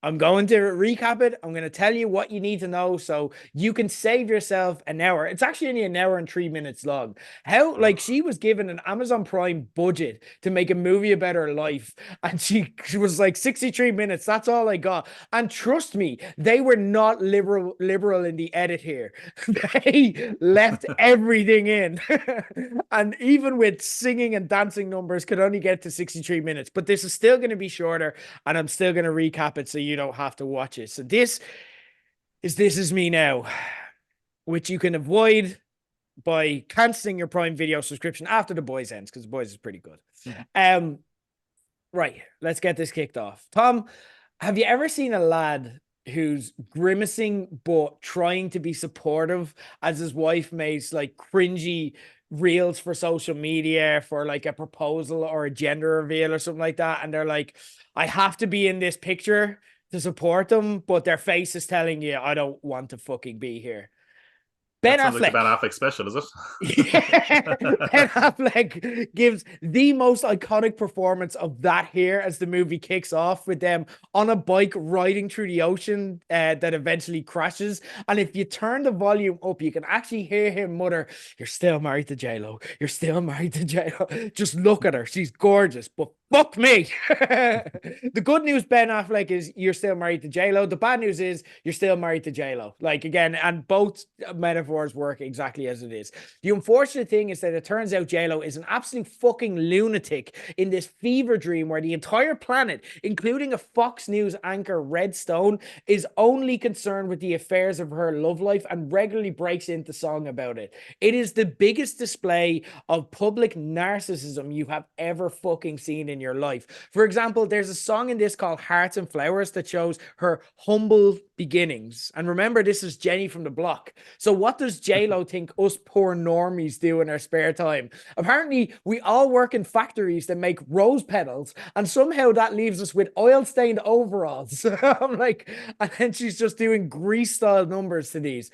A: I'm going to recap it. I'm going to tell you what you need to know so you can save yourself an hour. It's actually only an hour and 3 minutes long. How, like, she was given an Amazon Prime budget to make a movie about her life, and she was like 63 minutes. That's all I got. And trust me, they were not liberal in the edit here. They left everything in. And even with singing and dancing numbers, could only get to 63 minutes. But this is still going to be shorter, and I'm still going to recap it so you don't have to watch it. So This Is Me Now, which you can avoid by canceling your Prime Video subscription after The Boys ends, because The Boys is pretty good. Right, let's get this kicked off. Tom, have you ever seen a lad who's grimacing but trying to be supportive as his wife makes like cringy reels for social media for like a proposal or a gender reveal or something like that, and they're like, I have to be in this picture to support them, but their face is telling you I don't want to fucking be here? Ben
B: That sounds
A: Affleck.
B: like the Ben Affleck special, is it?
A: Yeah. Ben Affleck gives the most iconic performance of that here as the movie kicks off with them on a bike riding through the ocean that eventually crashes. And if you turn the volume up, you can actually hear him mutter, "You're still married to J-Lo. You're still married to J-Lo. Just look at her. She's gorgeous, but fuck me." The good news, Ben Affleck, is you're still married to J-Lo. The bad news is you're still married to J-Lo. Like, again, and both metaphors work exactly as it is. The unfortunate thing is that it turns out J-Lo is an absolute fucking lunatic in this fever dream where the entire planet, including a Fox News anchor, Red Stone, is only concerned with the affairs of her love life and regularly breaks into song about it. It is the biggest display of public narcissism you have ever fucking seen in your life. For example, there's a song in this called Hearts and Flowers that shows her humble beginnings. And remember, this is Jenny from the block. So what does J-Lo think us poor normies do in our spare time? Apparently, we all work in factories that make rose petals, and somehow that leaves us with oil-stained overalls. I'm like, and then she's just doing Grease-style numbers to these.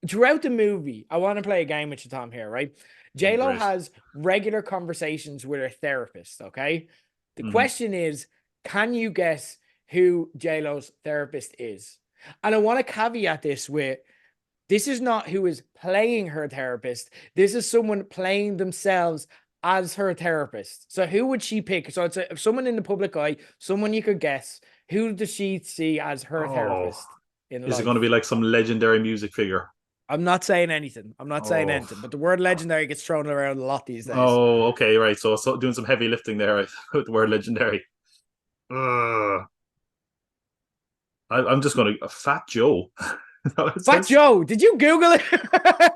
A: Throughout the movie, I want to play a game with you, Tom, here, right? J-Lo has regular conversations with her therapist, okay? The question is, can you guess who J-Lo's therapist is? And I want to caveat this with, this is not who is playing her therapist. This is someone playing themselves as her therapist. So who would she pick? So it's someone in the public eye, someone you could guess. Who does she see as her therapist in life?
B: Is it going to be like some legendary music figure?
A: I'm not saying anything. I'm not saying anything, but the word legendary gets thrown around a lot these days.
B: Oh, okay, right. So doing some heavy lifting there, right, with the word legendary. I'm just going to Fat Joe.
A: Fat Joe, did you Google it?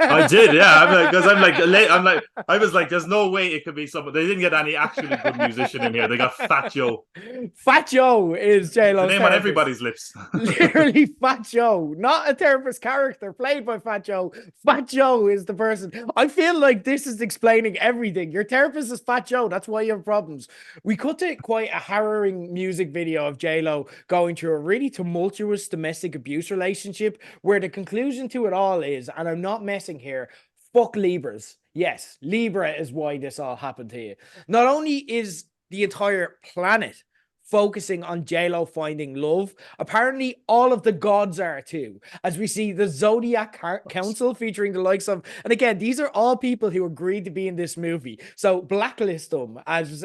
B: I did, yeah. Because I was like, there's no way it could be someone. They didn't get any actually good musician in here. They got Fat Joe.
A: Fat Joe is J-Lo's
B: the name on everybody's lips.
A: Literally Fat Joe, not a therapist character played by Fat Joe. Fat Joe is the person. I feel like this is explaining everything. Your therapist is Fat Joe. That's why you have problems. We cut to quite a harrowing music video of J-Lo going through a really tumultuous domestic abuse relationship, where the conclusion to it all is, and I'm not messing here, fuck Libras. Yes, Libra is why this all happened to you. Not only is the entire planet focusing on J-Lo finding love, apparently all of the gods are too, as we see the Zodiac Council featuring the likes of, and again, these are all people who agreed to be in this movie, so blacklist them as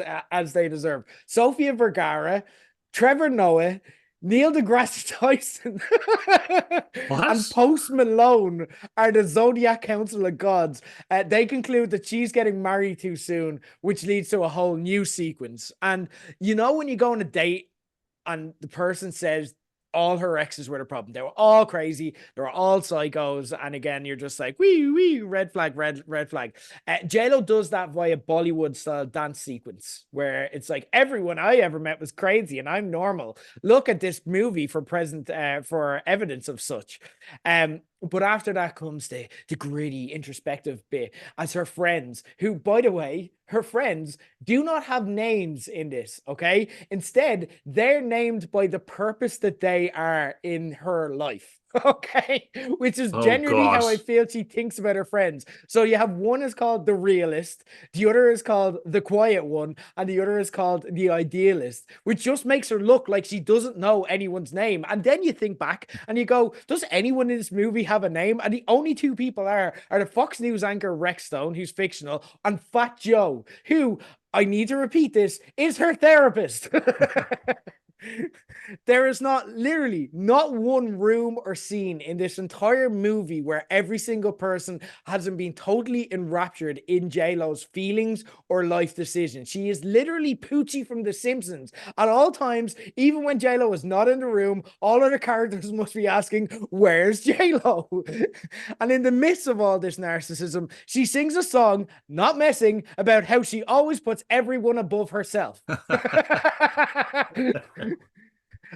A: they deserve. Sofia Vergara, Trevor Noah, Neil deGrasse Tyson and
B: What?
A: Post Malone are the Zodiac Council of Gods. They conclude that she's getting married too soon, which leads to a whole new sequence. And you know, when you go on a date and the person says all her exes were the problem. They were all crazy. They were all psychos. And again, you're just like, wee, wee, red flag, red flag. JLo does that via Bollywood style dance sequence where it's like everyone I ever met was crazy and I'm normal. Look at this movie for present for evidence of such. But after that comes the gritty introspective bit as her friends, who, by the way, her friends do not have names in this, okay? Instead, they're named by the purpose that they are in her life. Okay, which is
B: Oh
A: generally
B: God.
A: how I feel she thinks about her friends. So you have one is called the realist, the other is called the quiet one, and the other is called the idealist, which just makes her look like she doesn't know anyone's name. And then you think back and you go, does anyone in this movie have a name? And the only two people are the Fox News anchor Rex Stone, who's fictional, and Fat Joe, who, I need to repeat this, is her therapist. There is not literally not one room or scene in this entire movie where every single person hasn't been totally enraptured in JLo's feelings or life decisions. She is literally Poochie from The Simpsons at all times. Even when JLo is not in the room, all other characters must be asking, "Where's JLo?" And in the midst of all this narcissism, she sings a song, Not Messing, about how she always puts everyone above herself.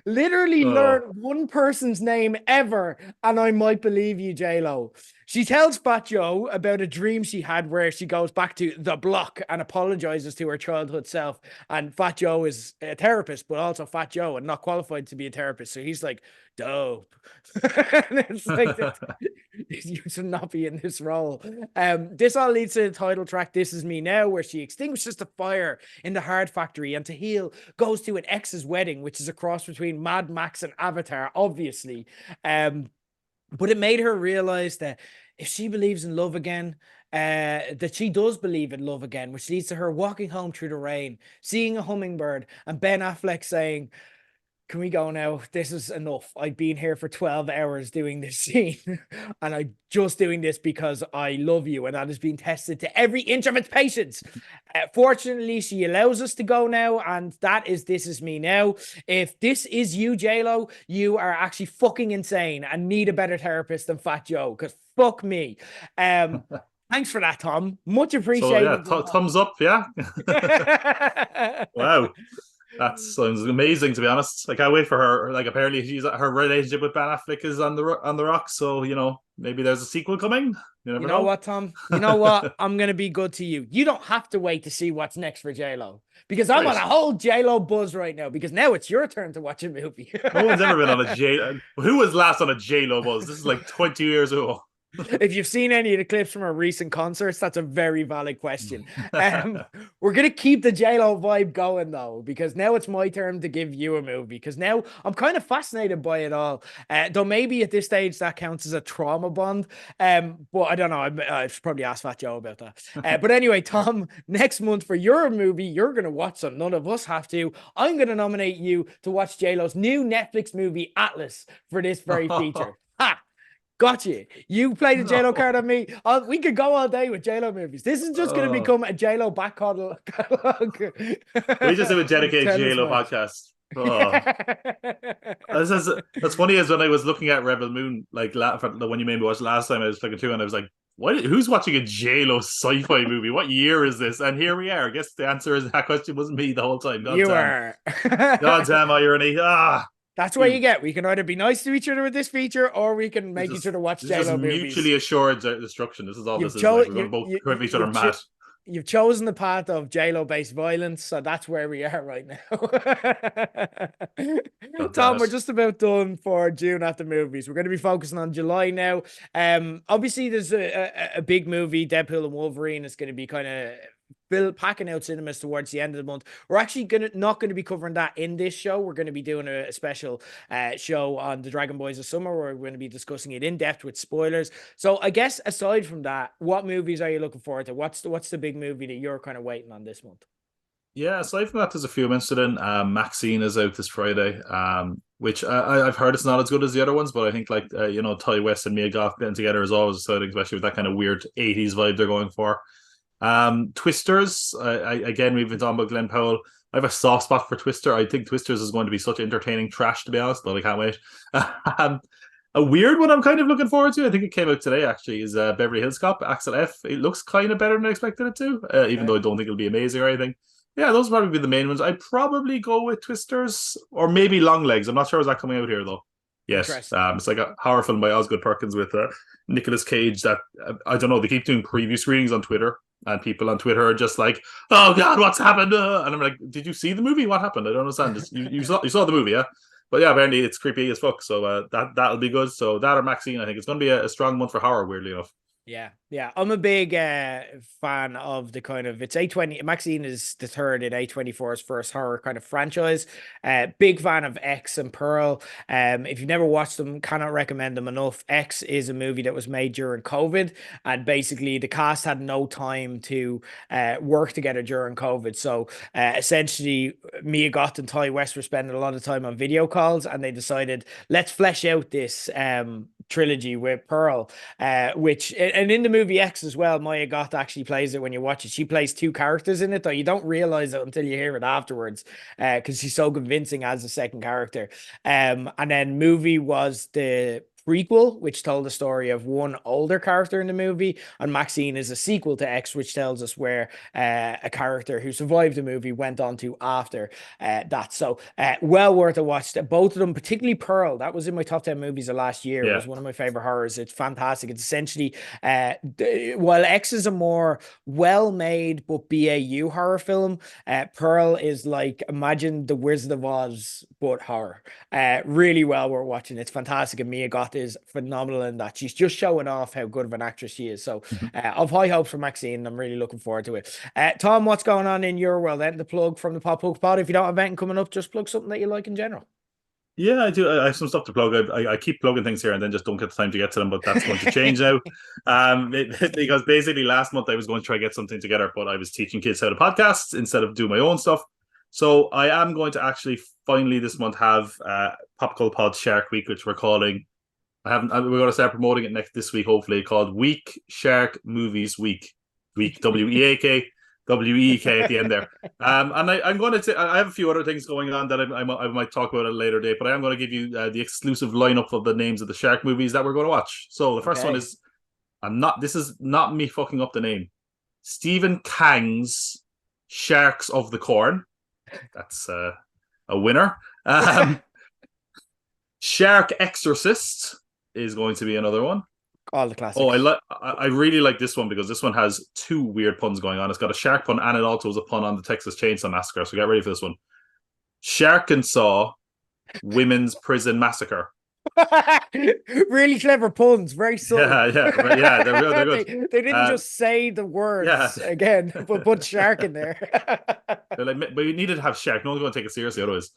A: Literally learn
B: Oh.
A: one person's name ever, and I might believe you, JLo. She tells Fat Joe about a dream she had where she goes back to the block and apologizes to her childhood self. And Fat Joe is a therapist, but also Fat Joe and not qualified to be a therapist. So he's like, dope. And it's like that. You should not be in this role. This all leads to the title track, This Is Me Now, where she extinguishes the fire in the Heart Factory and to heal goes to an ex's wedding, which is a cross between Mad Max and Avatar, obviously. But it made her realize that if she believes in love again, that she does believe in love again, which leads to her walking home through the rain, seeing a hummingbird, and Ben Affleck saying, can we go now? This is enough. I've been here for 12 hours doing this scene, and I'm just doing this because I love you, and that has been tested to every inch of its patience. Fortunately, she allows us to go now, and that is This Is Me Now. If this is you, JLo, you are actually fucking insane and need a better therapist than Fat Joe, because fuck me. Thanks for that, Tom. Much
B: So yeah,
A: appreciated.
B: thumbs up, yeah. Wow. That sounds amazing, to be honest. I can't wait for her. Like, apparently, her relationship with Ben Affleck is on the rocks. So maybe there's a sequel coming. You
A: You
B: never
A: know
B: know.
A: what, Tom? You know what? I'm gonna be good to you. You don't have to wait to see what's next for JLo because I'm on a
B: Great.
A: whole JLo buzz right now. Because now it's your turn to watch a movie.
B: No one's ever been on a J. Who was last on a J Lo buzz? This is like 20 years ago.
A: If you've seen any of the clips from her recent concerts, that's a very valid question. We're gonna keep the JLo vibe going though, because now it's my turn to give you a movie. Because now I'm kind of fascinated by it all. Though maybe at this stage that counts as a trauma bond. But I don't know. I should probably ask Fat Joe about that. But anyway, Tom, next month for your movie, you're gonna watch some. None of us have to. I'm gonna nominate you to watch JLo's new Netflix movie Atlas for this very feature. Ha! Gotcha. You play the JLo
B: No.
A: card on me. We could go all day with JLo movies. This is just going to
B: Oh.
A: become a JLo back catalog.
B: We just do a dedicated
A: Tennis
B: J Lo
A: match.
B: podcast. Oh. That's funny as when I was looking at Rebel Moon, like when you made me watch last time, I was looking through and I was like, who's watching a J-Lo sci-fi movie? What year is this? And here we are. I guess the answer is that question wasn't me the whole time. God
A: You
B: damn.
A: are.
B: God damn irony.
A: That's what you
B: You
A: get. We can either be nice to each other with this feature, or we can make each
B: just
A: other watch
B: this is just
A: JLo movies.
B: mutually assured destruction. This is all
A: You've
B: this is like.
A: cho-
B: We're gonna
A: you,
B: both
A: you,
B: drive each other
A: you've cho-
B: mad.
A: you've chosen the path of JLo based violence, so that's where we are right now.
B: God damn
A: Tom, we're
B: it.
A: just about done for June at the movies. We're going to be focusing on July now. Obviously, there's a big movie, Deadpool and Wolverine. It's going to be kind of packing out cinemas towards the end of the month. We're actually not going to be covering that in this show. We're going to be doing a special show on the Dragon Boys of Summer where we're going to be discussing it in depth with spoilers. So I guess aside from that, what movies are you looking forward to? What's the big movie that you're kind of waiting on this month?
B: Yeah, aside from that, there's a few I'm interested in. Maxine is out this Friday. which I've heard it's not as good as the other ones, but I think like Ty West and Mia Goth getting together is always exciting, especially with that kind of weird '80s vibe they're going for. Twisters, again we've been talking about Glenn Powell. I have a soft spot for Twister. I think Twisters is going to be such entertaining trash, to be honest, but I can't wait. um, a weird one I'm kind of looking forward to, I think it came out today actually, is Beverly Hills Cop, Axel F. It looks kind of better than I expected it to, even though I don't think it'll be amazing or anything. Yeah, those will probably be the main ones. I'd probably go with Twisters or maybe Long Legs. I'm not sure is that coming out here though. Yes,
A: Interesting.
B: it's like a horror film by Osgood Perkins with Nicolas Cage. That I don't know. They keep doing preview screenings on Twitter, and people on Twitter are just like, "Oh God, what's happened?" And I'm like, "Did you see the movie? What happened? I don't understand. Just, you saw the movie, yeah?" But yeah, apparently it's creepy as fuck. So that'll be good. So that or Maxine, I think it's going to be a strong month for horror. Weirdly enough.
A: Yeah, yeah. I'm a big fan of the kind of it's A20. Maxine is the third in A24's first horror kind of franchise. Big fan of X and Pearl. If you've never watched them, cannot recommend them enough. X is a movie that was made during COVID, and basically the cast had no time to work together during COVID. So essentially, Mia Goth and Ty West were spending a lot of time on video calls, and they decided let's flesh out this trilogy with Pearl, which and in the movie X as well, Maya Goth actually plays it when you watch it. She plays two characters in it, though you don't realize it until you hear it afterwards, because she's so convincing as a second character. And then movie was the prequel, which told the story of one older character in the movie, and Maxine is a sequel to X, which tells us where a character who survived the movie went on to after that. So well worth a watch. Both of them, particularly Pearl, that was in my top 10 movies of last year. It
B: Yeah.
A: was one of my favorite horrors. It's fantastic. It's essentially while X is a more well-made but BAU horror film, Pearl is like imagine the Wizard of Oz but horror. Really well worth watching. It's fantastic, and Mia Goth is phenomenal in that. She's just showing off how good of an actress she is. So I've high hopes for Maxine. I'm really looking forward to it. Tom, what's going on in your world? Then the plug from the Pop Hook Pod. If you don't have anything coming up, just plug something that you like in general.
B: Yeah, I do. I have some stuff to plug. I keep plugging things here and then just don't get the time to get to them, but that's going to change now. Because basically last month I was going to try to get something together, but I was teaching kids how to podcast instead of do my own stuff. So I am going to actually finally this month have Pop Culture Pod Shark Week, which we're calling. We're going to start promoting it this week, hopefully, called Week Shark Movies Week. Week WEAK. WEK at the end there. And I'm going to I have a few other things going on that I might talk about at a later date, but I am going to give you the exclusive lineup of the names of the shark movies that we're going to watch. So the first one is this is not me fucking up the name. Stephen Kang's Sharks of the Corn. That's a winner. Shark Exorcist is going to be another one.
A: All the classics.
B: Oh, I really like this one because this one has two weird puns going on. It's got a shark pun and it also has a pun on the Texas Chainsaw Massacre. So get ready for this one. Shark and Saw Women's Prison Massacre.
A: Really clever puns, very subtle.
B: Yeah, they're good.
A: They didn't just say the words again, but put shark in there.
B: They're like, but we needed to have shark. No one's going to take it seriously otherwise.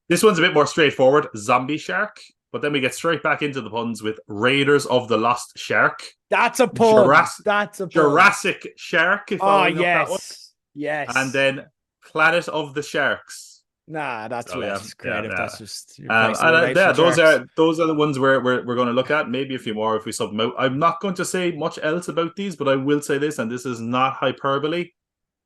B: This one's a bit more straightforward. Zombie shark. But then we get straight back into the puns with Raiders of the Lost Shark.
A: That's a pun. That's a pun.
B: Jurassic Shark.
A: Yes. Yes.
B: And then Planet of the Sharks.
A: Nah, that's less creative. That's just
B: those are the ones we're going to look at. Maybe a few more if we sub them out. I'm not going to say much else about these, but I will say this, and this is not hyperbole.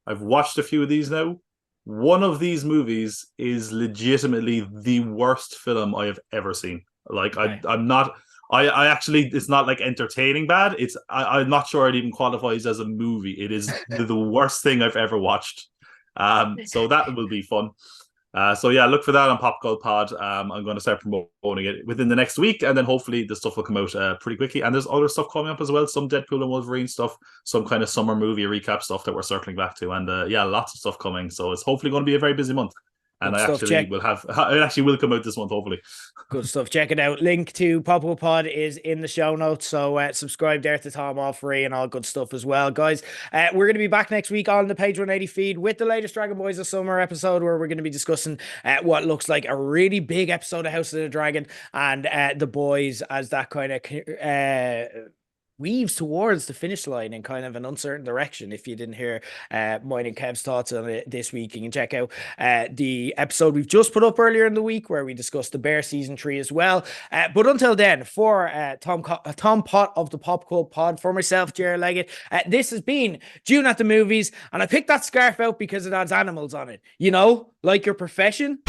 B: I've watched a few of these now. One of these movies is legitimately the worst film I have ever seen. Like I'm not. I actually, it's not like entertaining bad. I'm not sure it even qualifies as a movie. It is the worst thing I've ever watched. So that will be fun. So yeah, look for that on Pop Gold Pod. I'm going to start promoting it within the next week, and then hopefully the stuff will come out pretty quickly. And there's other stuff coming up as well, some Deadpool and Wolverine stuff, some kind of summer movie recap stuff that we're circling back to, and yeah, lots of stuff coming. So it's hopefully going to be a very busy month. And it actually will come out this month, hopefully.
A: Good stuff. Check it out. Link to Pop Up Pod is in the show notes. So subscribe there to Tom, all free and all good stuff as well, guys. We're going to be back next week on the Page 180 feed with the latest Dragon Boys of Summer episode, where we're going to be discussing what looks like a really big episode of House of the Dragon and the boys as that kind of weaves towards the finish line in kind of an uncertain direction. If you didn't hear mine and Kev's thoughts on it this week, you can check out the episode we've just put up earlier in the week where we discussed the Bear season 3 as well. But until then, for Tom Pot of the Pop Cult Pod, for myself, Ger Leggett, this has been June at the Movies, and I picked that scarf out because it has animals on it, you know, like your profession.